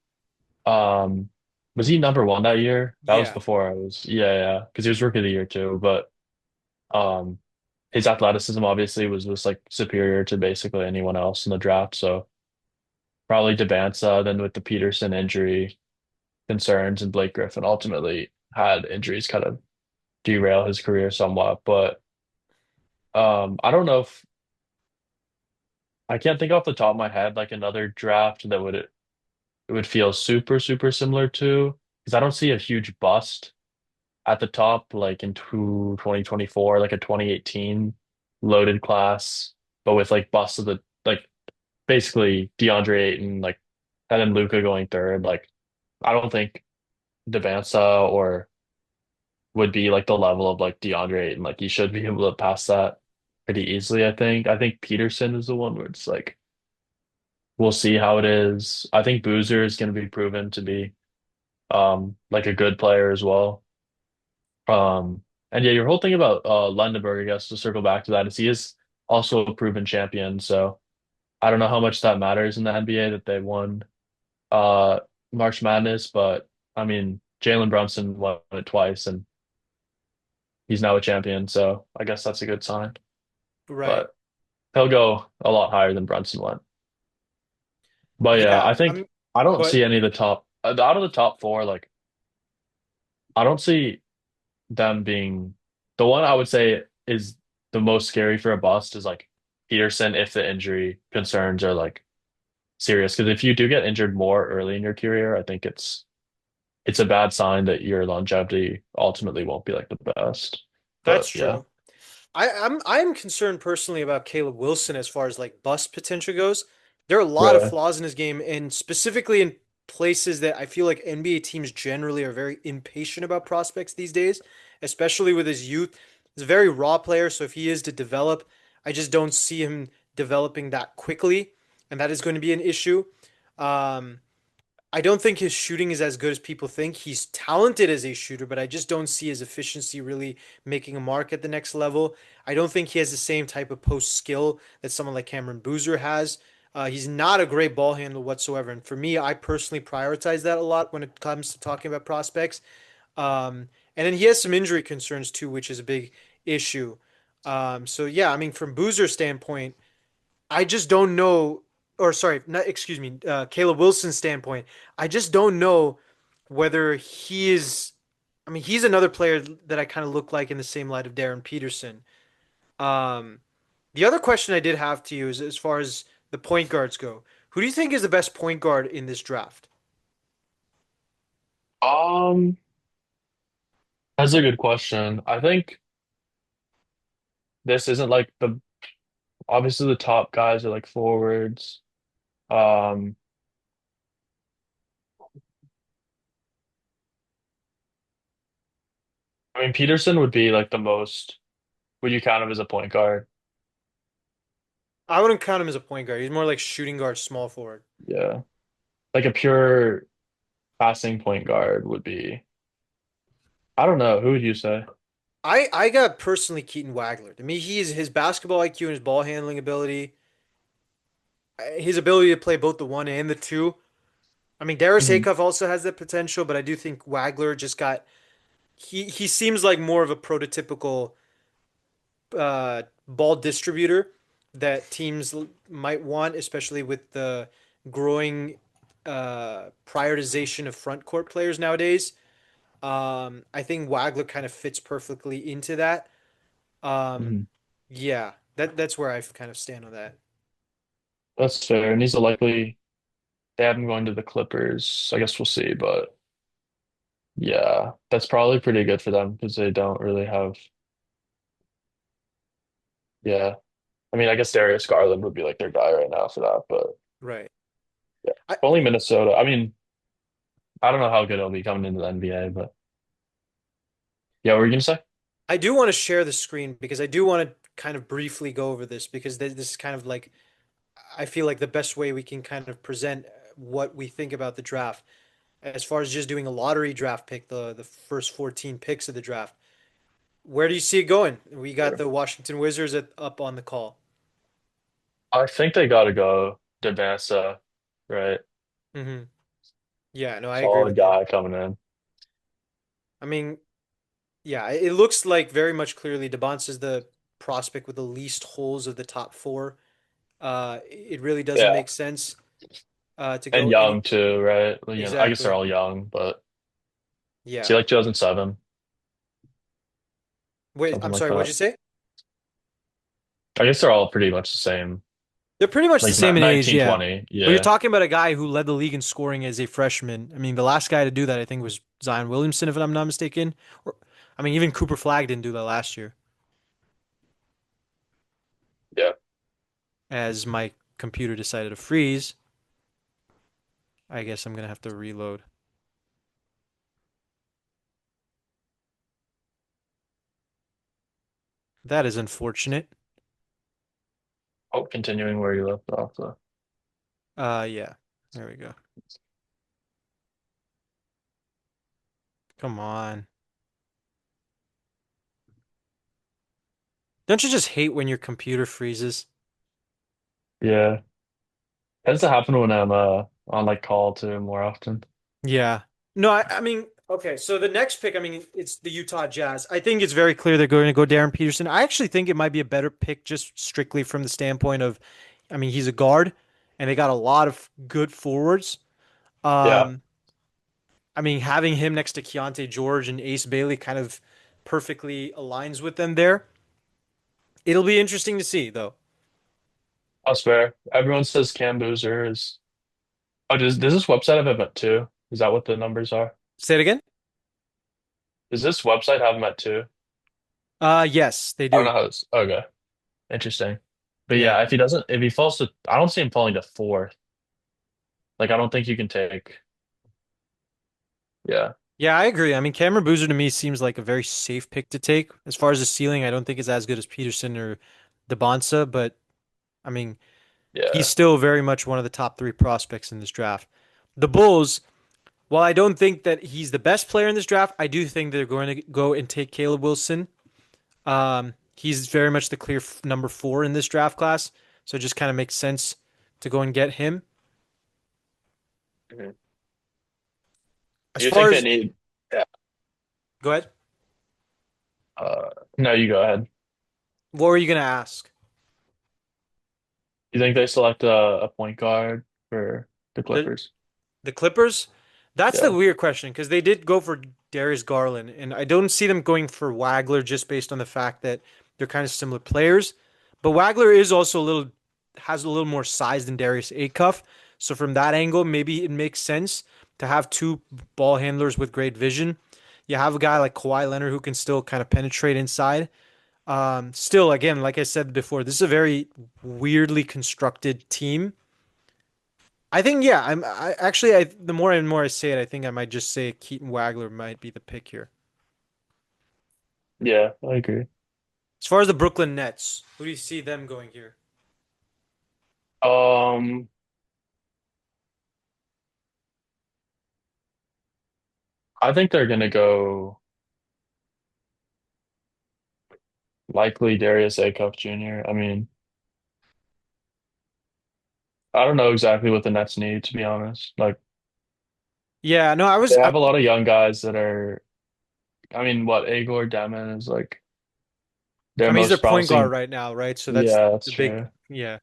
um, was he number one that year? That was Yeah. before I was, yeah, yeah, because he was rookie of the year too. But um, his athleticism obviously was just like superior to basically anyone else in the draft. So probably Debansa. Then with the Peterson injury concerns and Blake Griffin ultimately had injuries kind of derail his career somewhat. But I don't know if I can't think off the top of my head like another draft that would feel super, super similar to, because I don't see a huge bust at the top, like in 2024, like a 2018 loaded class, but with like busts of the, like basically DeAndre Ayton, like, and then Luca going third. Like, I don't think Devansa or would be like the level of like DeAndre Ayton. Like, he should be able to pass that pretty easily, I think. I think Peterson is the one where it's like, we'll see how it is. I think Boozer is going to be proven to be like a good player as well. And yeah, your whole thing about Lundenberg, I guess, to circle back to that, is he is also a proven champion. So I don't know how much that matters in the NBA that they won uh March Madness, but I mean Jalen Brunson won it twice and he's now a champion, so I guess that's a good sign. Right. But he'll go a lot higher than Brunson went. But yeah, Yeah. I think I don't But see any of the top out of the top four, like I don't see them being the one I would say is the most scary for a bust is like Peterson if the injury concerns are like serious. Because if you do get injured more early in your career, I think it's a bad sign that your longevity ultimately won't be like the best. that's But yeah, true. I'm concerned personally about Caleb Wilson as far as like bust potential goes. There are a lot of really. flaws in his game, and specifically in places that I feel like NBA teams generally are very impatient about prospects these days, especially with his youth. He's a very raw player, so if he is to develop, I just don't see him developing that quickly, and that is going to be an issue. Um, I don't think his shooting is as good as people think. He's talented as a shooter, but I just don't see his efficiency really making a mark at the next level. I don't think he has the same type of post skill that someone like Cameron Boozer has. He's not a great ball handler whatsoever. And for me, I personally prioritize that a lot when it comes to talking about prospects. And then he has some injury concerns too, which is a big issue. So yeah, I mean, from Boozer's standpoint, I just don't know, or sorry, not excuse me, Caleb Wilson's standpoint. I just don't know whether he is. I mean, he's another player that I kind of look like in the same light of Darren Peterson. Um, the other question I did have to you is as far as the point guards go. Who do you think is the best point guard in this draft? Um, that's a good question. I think this isn't like the obviously the top guys are like forwards. Um, I mean Peterson would be like the most. Would you count him as a point guard? I wouldn't count him as a point guard. He's more like shooting guard, small forward. Yeah, like a pure passing point guard would be. I don't know. Who would you say? I got personally Keaton Wagler. To me, he is his basketball IQ and his ball handling ability, his ability to play both the one and the two. I mean, Darius Mhm. Acuff also has that potential, but I do think Wagler just got he seems like more of a prototypical ball distributor that teams might want, especially with the growing prioritization of front court players nowadays. I think Wagler kind of fits perfectly into that. Um, Mhm. yeah, that's where I kind of stand on that. That's fair. And he's a likely they have him going to the Clippers. I guess we'll see, but yeah, that's probably pretty good for them because they don't really have. Yeah, I mean, I guess Darius Garland would be like their guy right now for that, but Right. yeah, I only Minnesota. I mean, I don't know how good he'll be coming into the NBA, but yeah, what were you gonna say? I do want to share the screen because I do want to kind of briefly go over this because this is kind of like I feel like the best way we can kind of present what we think about the draft as far as just doing a lottery draft pick, the first 14 picks of the draft. Where do you see it going? We got Sure. the Washington Wizards up on the call. I think they got to go Devassa, right? Hmm. Yeah, no, I agree Solid with you. guy coming in. I mean, yeah, it looks like very much clearly DeBonce is the prospect with the least holes of the top four. It really doesn't Yeah, make sense to and go any young too, right? You know, I guess they're exactly. all young, but see, Yeah. like 2007, Wait, something I'm like sorry, what'd that. you say? I guess they're all pretty much the same, They're pretty much the like same in age, yeah. 1920. But you're Yeah, talking about a guy who led the league in scoring as a freshman. I mean, the last guy to do that, I think, was Zion Williamson, if I'm not mistaken. Or, I mean, even Cooper Flagg didn't do that last year, yeah. as my computer decided to freeze. I guess I'm gonna have to reload. That is unfortunate. Oh, continuing where you left off, though. Yeah. There we go. Come on. Don't you just hate when your computer freezes? Yeah. Tends to happen when I'm on like call too more often. Yeah. No, I mean, okay, so the next pick, I mean, it's the Utah Jazz. I think it's very clear they're going to go Darren Peterson. I actually think it might be a better pick just strictly from the standpoint of, I mean, he's a guard and they got a lot of good forwards. Yeah, Um, I mean, having him next to Keontae George and Ace Bailey kind of perfectly aligns with them there. It'll be interesting to see, though. that's fair. Everyone says Cam Boozer is. Oh, does this website have him at two? Is that what the numbers are? Say it again. Does this website have him at two? Yes, they I don't do. know how this. Okay, interesting. But Yeah. yeah, if he falls to, I don't see him falling to fourth. Like, I don't think you can take. Yeah, Yeah, I agree. I mean, Cameron Boozer to me seems like a very safe pick to take. As far as the ceiling, I don't think it's as good as Peterson or DeBonsa, but I mean, he's yeah. still very much one of the top three prospects in this draft. The Bulls, while I don't think that he's the best player in this draft, I do think they're going to go and take Caleb Wilson. He's very much the clear number four in this draft class, so it just kind of makes sense to go and get him. Mhm. As You far think they as, need? Yeah. go ahead. No, you go ahead. What were you going to ask? You think they select a point guard for the The Clippers? The Clippers? That's the Yeah. weird question because they did go for Darius Garland, and I don't see them going for Wagler just based on the fact that they're kind of similar players. But Wagler is also a little has a little more size than Darius Acuff, so from that angle, maybe it makes sense to have two ball handlers with great vision. You have a guy like Kawhi Leonard who can still kind of penetrate inside. Still, again, like I said before, this is a very weirdly constructed team. I think yeah. I actually the more and more I say it, I think I might just say Keaton Wagler might be the pick here. Yeah, I agree. As far as the Brooklyn Nets, who do you see them going here? Um, I think they're gonna go likely Darius Acuff Jr. I mean, I don't know exactly what the Nets need, to be honest. Like Yeah, no, they have a lot of young guys that are. I mean, what Agor Demon is like I their mean he's their most point guard promising. right now, right? So that's Yeah, that's the big true. yeah.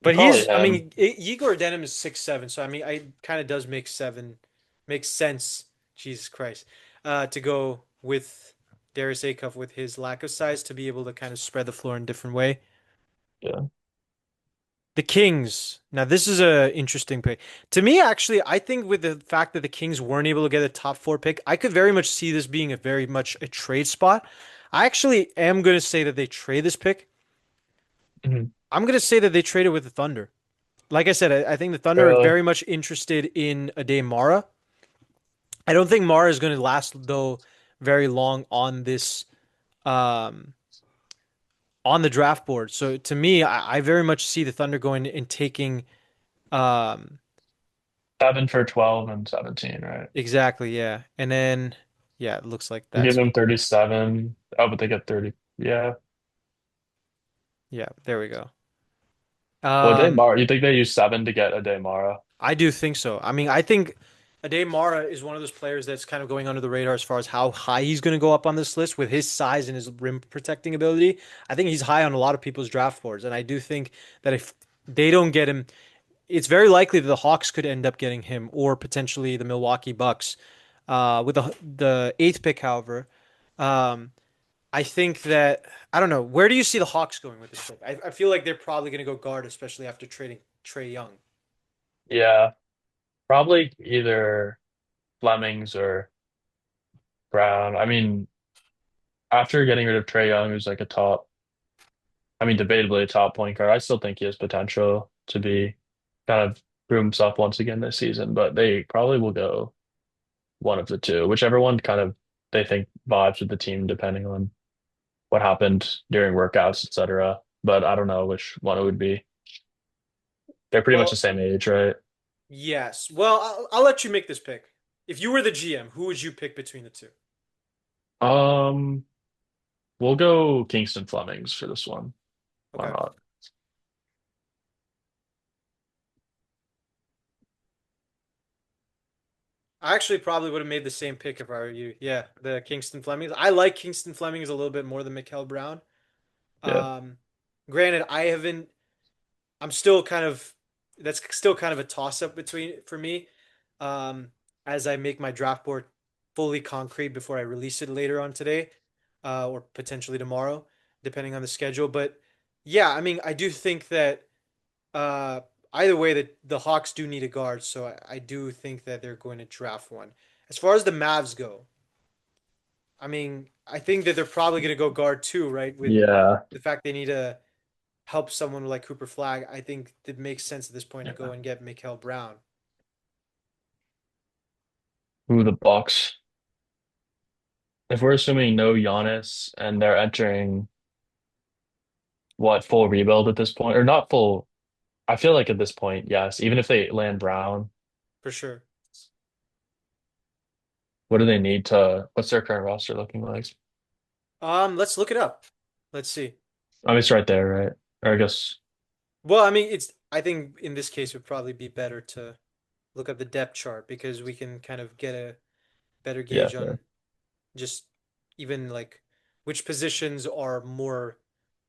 But Probably he's I him. mean Igor Denim is 6'7", so I mean I kind of does makes sense. Jesus Christ, to go with Darius Acuff with his lack of size to be able to kind of spread the floor in a different way. Yeah. The Kings. Now, this is a interesting pick. To me, actually, I think with the fact that the Kings weren't able to get a top four pick, I could very much see this being a very much a trade spot. I actually am going to say that they trade this pick. Mhm. I'm going to say that they traded with the Thunder. Like I said, I think the Thunder are Really? very much interested in Ade Mara. I don't think Mara is going to last though very long on this um on the draft board. So to me, I very much see the Thunder going and taking um 7 for 12 and 17, right? exactly, yeah. And then, yeah, it looks like We give that's, them 37. Oh, but they get 30. Yeah. yeah, there we go. Well, Um, Daymar, you think they use 7 to get a Daymara? I do think so. I mean, I think Ade Mara is one of those players that's kind of going under the radar as far as how high he's going to go up on this list with his size and his rim protecting ability. I think he's high on a lot of people's draft boards, and I do think that if they don't get him, it's very likely that the Hawks could end up getting him, or potentially the Milwaukee Bucks. With the eighth pick, however, um, I think that I don't know. Where do you see the Hawks going with this pick? I feel like they're probably going to go guard, especially after trading Trey Young. Yeah. Probably either Flemings or Brown. I mean, after getting rid of Trey Young, who's like a top, I mean, debatably a top point guard, I still think he has potential to be kind of prove himself once again this season, but they probably will go one of the two, whichever one kind of they think vibes with the team, depending on what happened during workouts, etc. But I don't know which one it would be. They're pretty much the Well, same age, right? yes. Well, I'll let you make this pick. If you were the GM, who would you pick between the two? Um, we'll go Kingston Flemings for this one. Why Okay. not? I actually probably would have made the same pick if I were you. Yeah, the Kingston Flemings. I like Kingston Flemings a little bit more than Mikael Brown. Yeah. Um, Granted, I haven't. I'm still kind of. That's still kind of a toss up between for me. Um, as I make my draft board fully concrete before I release it later on today, or potentially tomorrow, depending on the schedule. But yeah, I mean, I do think that uh, either way, that the Hawks do need a guard, so I do think that they're going to draft one. As far as the Mavs go, I mean, I think that they're probably going to go guard too, right? With Yeah. the fact they need to help someone like Cooper Flag, I think it makes sense at this point to go Yeah. and get Mikael Brown. Who the Bucks? If we're assuming no Giannis and they're entering what full rebuild at this point, or not full, I feel like at this point, yes. Even if they land Brown, For sure. what do they need to? What's their current roster looking like? Let's look it up. Let's see. I mean, it's right there, right? Or I guess, Well, I mean, it's. I think in this case, it would probably be better to look up the depth chart because we can kind of get a better yeah, gauge fair. on just even like which positions are more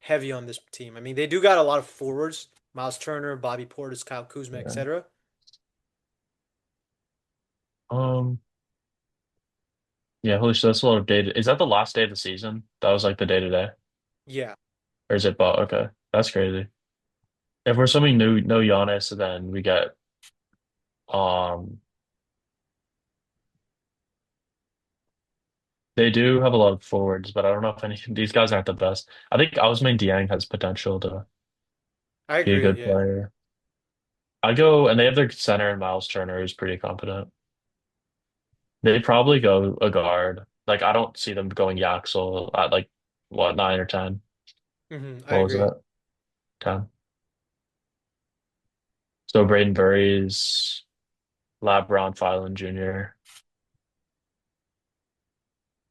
heavy on this team. I mean, they do got a lot of forwards: Miles Turner, Bobby Portis, Kyle Kuzma, Yeah. etc. Um, yeah, holy shit, that's a lot of data. Is that the last day of the season? That was like the day to day, Yeah, or is it? But okay, that's crazy. If we're assuming no Giannis, then we get um they do have a lot of forwards, but I don't know if any these guys aren't the best. I think Ousmane Dieng has potential to I be a agree. good Yeah. player. I go and they have their center and Miles Turner who's pretty competent. They probably go a guard. Like I don't see them going Yaxel at like what 9 or 10. I What was agree. it? 10. So Braden Burries, LeBron Filan Jr.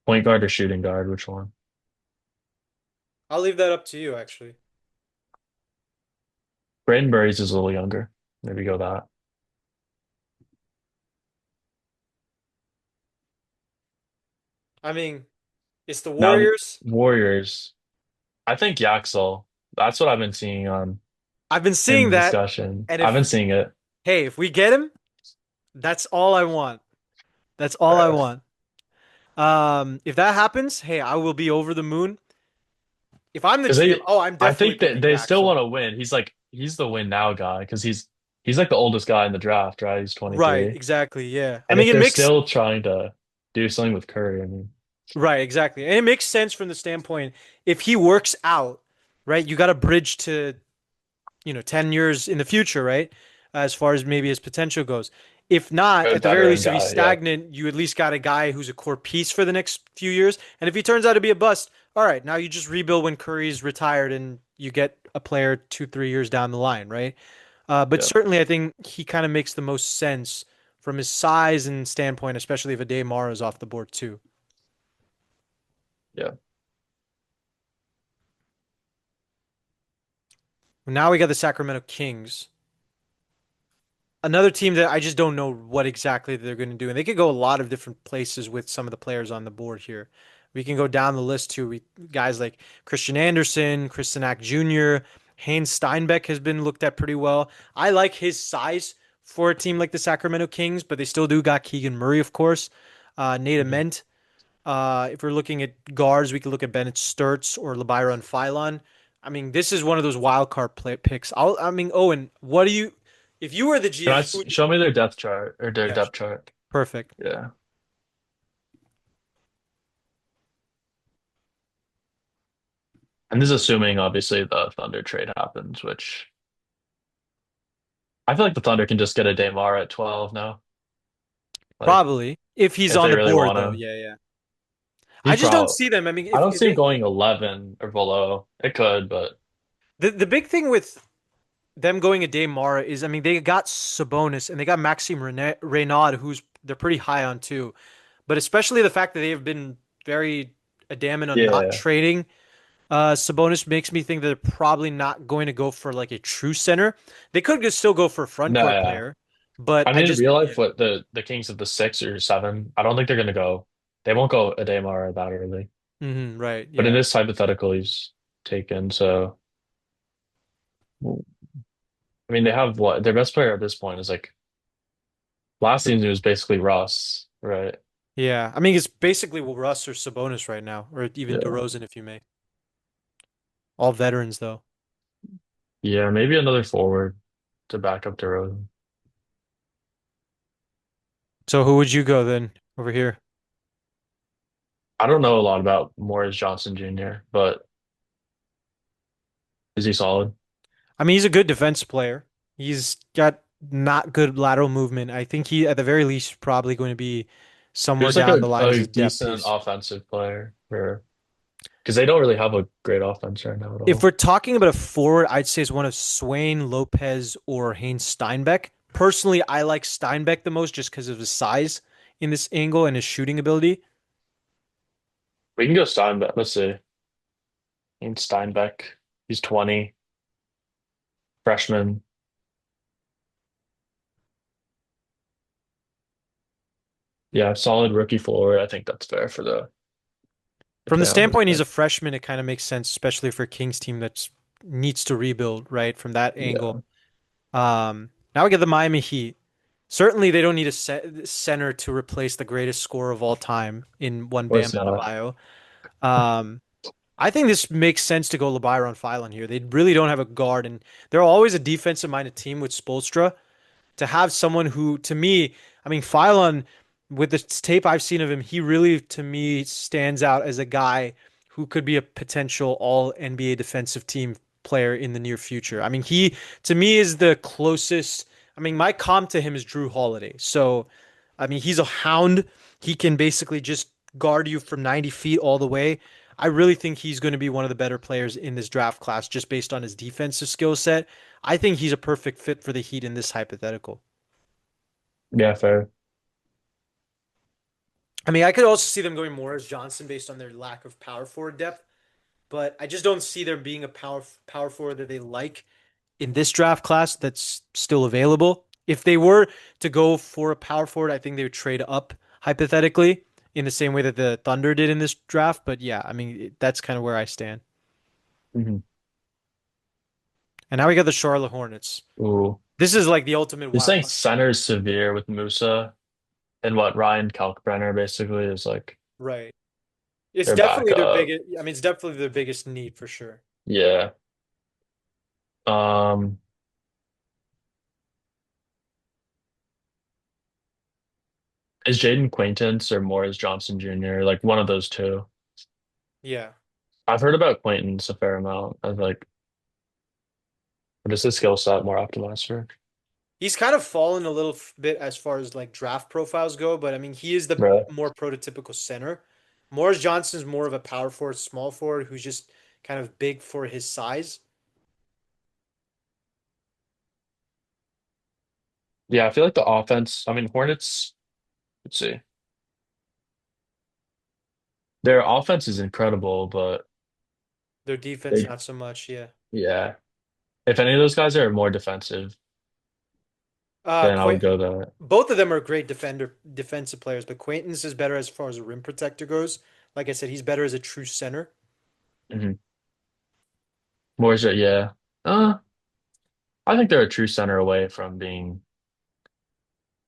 Point guard or shooting guard, which one? I'll leave that up to you, actually. Braden Burries is a little younger. Maybe go that. I mean, it's the Now the Warriors. Warriors. I think Yaxel. That's what I've been seeing on I've been in seeing the that, discussion. and I've been if seeing it. hey, if we get him, that's all I want. That's all I want. If that happens, hey, I will be over the moon. If I'm the Because GM, they, oh, I'm I definitely think that picking they still Yaxel. want to win. He's the win now guy because he's like the oldest guy in the draft, right? He's Right, 23. exactly. Yeah. I And mean, if it they're makes still trying to do something with Curry, I mean, right, exactly. And it makes sense from the standpoint if he works out, right? You got a bridge to 10 years in the future, right? As far as maybe his potential goes. If not, a at the very veteran least, if he's guy, yeah, stagnant, you at least got a guy who's a core piece for the next few years. And if he turns out to be a bust, all right, now you just rebuild when Curry's retired and you get a player 2, 3 years down the line, right? But yeah, certainly, I think he kind of makes the most sense from his size and standpoint, especially if Ade Mara is off the board too. yeah. Now we got the Sacramento Kings, another team that I just don't know what exactly they're going to do. And they could go a lot of different places with some of the players on the board here. We can go down the list too. Guys like Christian Anderson, Kristen Ack Jr., Haynes Steinbeck has been looked at pretty well. I like his size for a team like the Sacramento Kings, but they still do got Keegan Murray, of course. Nate Mhm. Ament. If we're looking at guards, we could look at Bennett Sturts or LeByron Philon. I mean, this is one of those wild card picks. I mean, Owen, what do you, if you were the Can GM, I who would you? show me their depth chart or their Yeah, depth chart? perfect. Yeah. And this is assuming obviously the Thunder trade happens, which I feel like the Thunder can just get a Daymar at 12 now. Like Probably if he's if on they the really board, want though. him. Yeah, yeah. I He just don't probably see them. I mean, I don't if see him they going 11 or below. It could, but the big thing with them going a day Mara is, I mean, they got Sabonis and they got Maxime Reynaud, who's they're pretty high on too. But especially the fact that they have been very adamant on not Yeah. trading Sabonis makes me think that they're probably not going to go for like a true center. They could just still go for a front No, court yeah. player, but I I mean, in just real yeah. life, what the Kings of the 6 or 7, I don't think they're gonna go. They won't go a Daymar that early. Right, But in yeah. this hypothetical, he's taken. So, I mean, they have what their best player at this point is like last season it was basically Russ, right? Yeah. I mean, it's basically Russ or Sabonis right now, or even Yeah. DeRozan if you may. All veterans though. Yeah, maybe another forward to back up DeRozan. So who would you go then over here? I don't know a lot about Morris Johnson Jr., but is he solid? I mean, he's a good defense player. He's got not good lateral movement. I think he, at the very least, probably going to be somewhere There's like down the line as a a depth decent piece. offensive player for because they don't really have a great offense right now at If all. we're talking about a forward, I'd say it's one of Swain, Lopez, or Haynes Steinbeck. Personally, I like Steinbeck the most just because of his size in this angle and his shooting ability. We can go Steinbeck. Let's see. Ian Steinbeck. He's 20, freshman. Yeah, solid rookie forward. I think that's fair for the if From they the have a standpoint he's pick. a freshman, it kind of makes sense, especially for a Kings team that needs to rebuild, right? From that Yeah, angle. Now we get the Miami Heat. Certainly, they don't need a center to replace the greatest scorer of all time in one of Bam course not. Adebayo. Um, I think this makes sense to go LeBron Philon here. They really don't have a guard, and they're always a defensive-minded team with Spoelstra. To have someone who, to me, I mean, Phylon, with the tape I've seen of him, he really, to me, stands out as a guy who could be a potential all NBA defensive team player in the near future. I mean, he, to me, is the closest. I mean, my comp to him is Drew Holiday. So, I mean, he's a hound. He can basically just guard you from 90 feet all the way. I really think he's going to be one of the better players in this draft class just based on his defensive skill set. I think he's a perfect fit for the Heat in this hypothetical. Yeah, fair. I mean, I could also see them going more as Johnson based on their lack of power forward depth, but I just don't see there being a power forward that they like in this draft class that's still available. If they were to go for a power forward, I think they would trade up hypothetically in the same way that the Thunder did in this draft. But yeah, I mean, that's kind of where I stand. Hmm. And now we got the Charlotte Hornets. Ooh, This is like the ultimate you're wild saying card. center is severe with Musa and what Ryan Kalkbrenner basically is like Right. It's their definitely their backup. biggest, I mean, it's definitely their biggest need for sure. Yeah. Um, is Jaden Quaintance or Morris Johnson Jr. like one of those two? Yeah. I've heard about Quaintance a fair amount. I was like, what is his skill set more optimized for? He's kind of fallen a little bit as far as like draft profiles go, but I mean, he is the Right. more prototypical center. Morris Johnson's more of a power forward, small forward who's just kind of big for his size. Yeah, I feel like the offense, I mean, Hornets, let's see. Their offense is incredible, but Their defense, they, not so much. Yeah. yeah. If any of those guys are more defensive, then I would Quite. go that. Both of them are great defensive players, but Quaintance is better as far as a rim protector goes. Like I said, he's better as a true center. Hmm. More is it, yeah. Uh, I think they're a true center away from being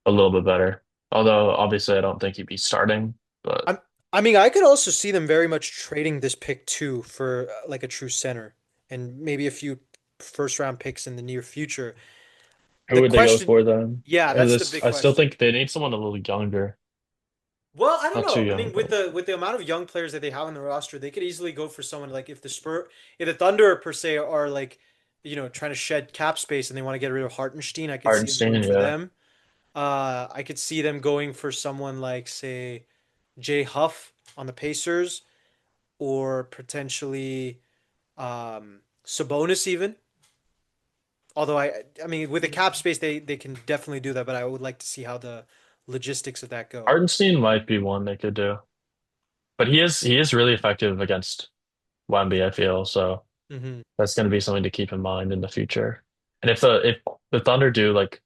a little bit better. Although obviously I don't think he'd be starting, but I'm, I mean, I could also see them very much trading this pick too for like a true center and maybe a few first round picks in the near future. who The would they go question, for then? yeah, And that's the this, big I still question. think they need someone a little younger, Well, I don't not too know. I young, mean, but with the amount of young players that they have on the roster, they could easily go for someone like if the Thunder per se are like, trying to shed cap space and they want to get rid of Hartenstein, I could see them going Hartenstein, for yeah. them. I could see them going for someone like, say, Jay Huff on the Pacers or potentially Sabonis even Although I mean, with the cap space, they can definitely do that. But I would like to see how the logistics of that go. Hartenstein might be one they could do, but he is really effective against Wemby, I feel. So Hmm. that's going to be something to keep in mind in the future. And if the Thunder do like,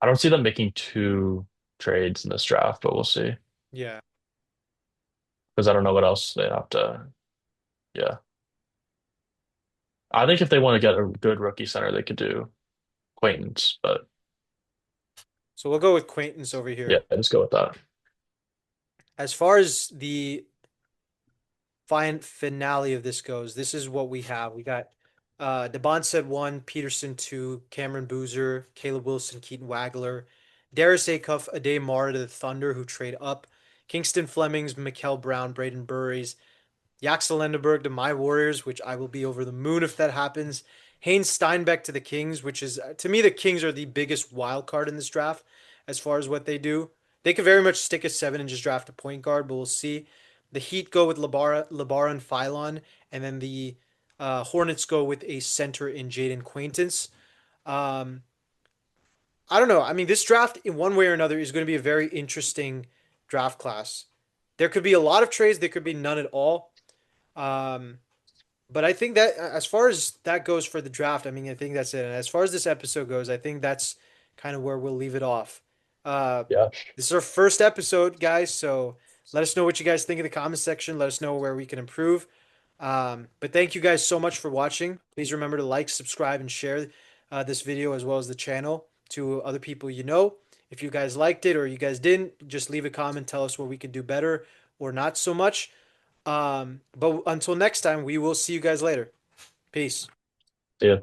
I don't see them making two trades in this draft, but we'll see Yeah. because I don't know what else they have to. Yeah, I think if they want to get a good rookie center, they could do Quaintance, but So we'll go with Quaintance over yeah, here. just go with that. As far as the fine finale of this goes, this is what we have. We got Debon 1, Peterson 2, Cameron Boozer, Caleb Wilson, Keaton Wagler, Darius Acuff, Ade Mara to the Thunder, who trade up, Kingston Flemings, Mikael Brown, Braden Burries, Yaxel Lendeberg to my Warriors, which I will be over the moon if that happens. Haynes Steinbeck to the Kings, which is to me the Kings are the biggest wild card in this draft as far as what they do. They could very much stick a seven and just draft a point guard, but we'll see. The Heat go with Labara and Phylon, and then the Hornets go with a center in Jaden Quaintance. Um, I don't know. I mean, this draft in one way or another is going to be a very interesting draft class. There could be a lot of trades. There could be none at all. Um, but I think that as far as that goes for the draft, I mean, I think that's it. And as far as this episode goes, I think that's kind of where we'll leave it off. Uh, Yeah, this is our first episode, guys. So let us know what you guys think in the comment section. Let us know where we can improve. But thank you guys so much for watching. Please remember to like, subscribe, and share this video as well as the channel to other people you know. If you guys liked it or you guys didn't, just leave a comment. Tell us what we could do better or not so much. But until next time, we will see you guys later. Peace. see ya.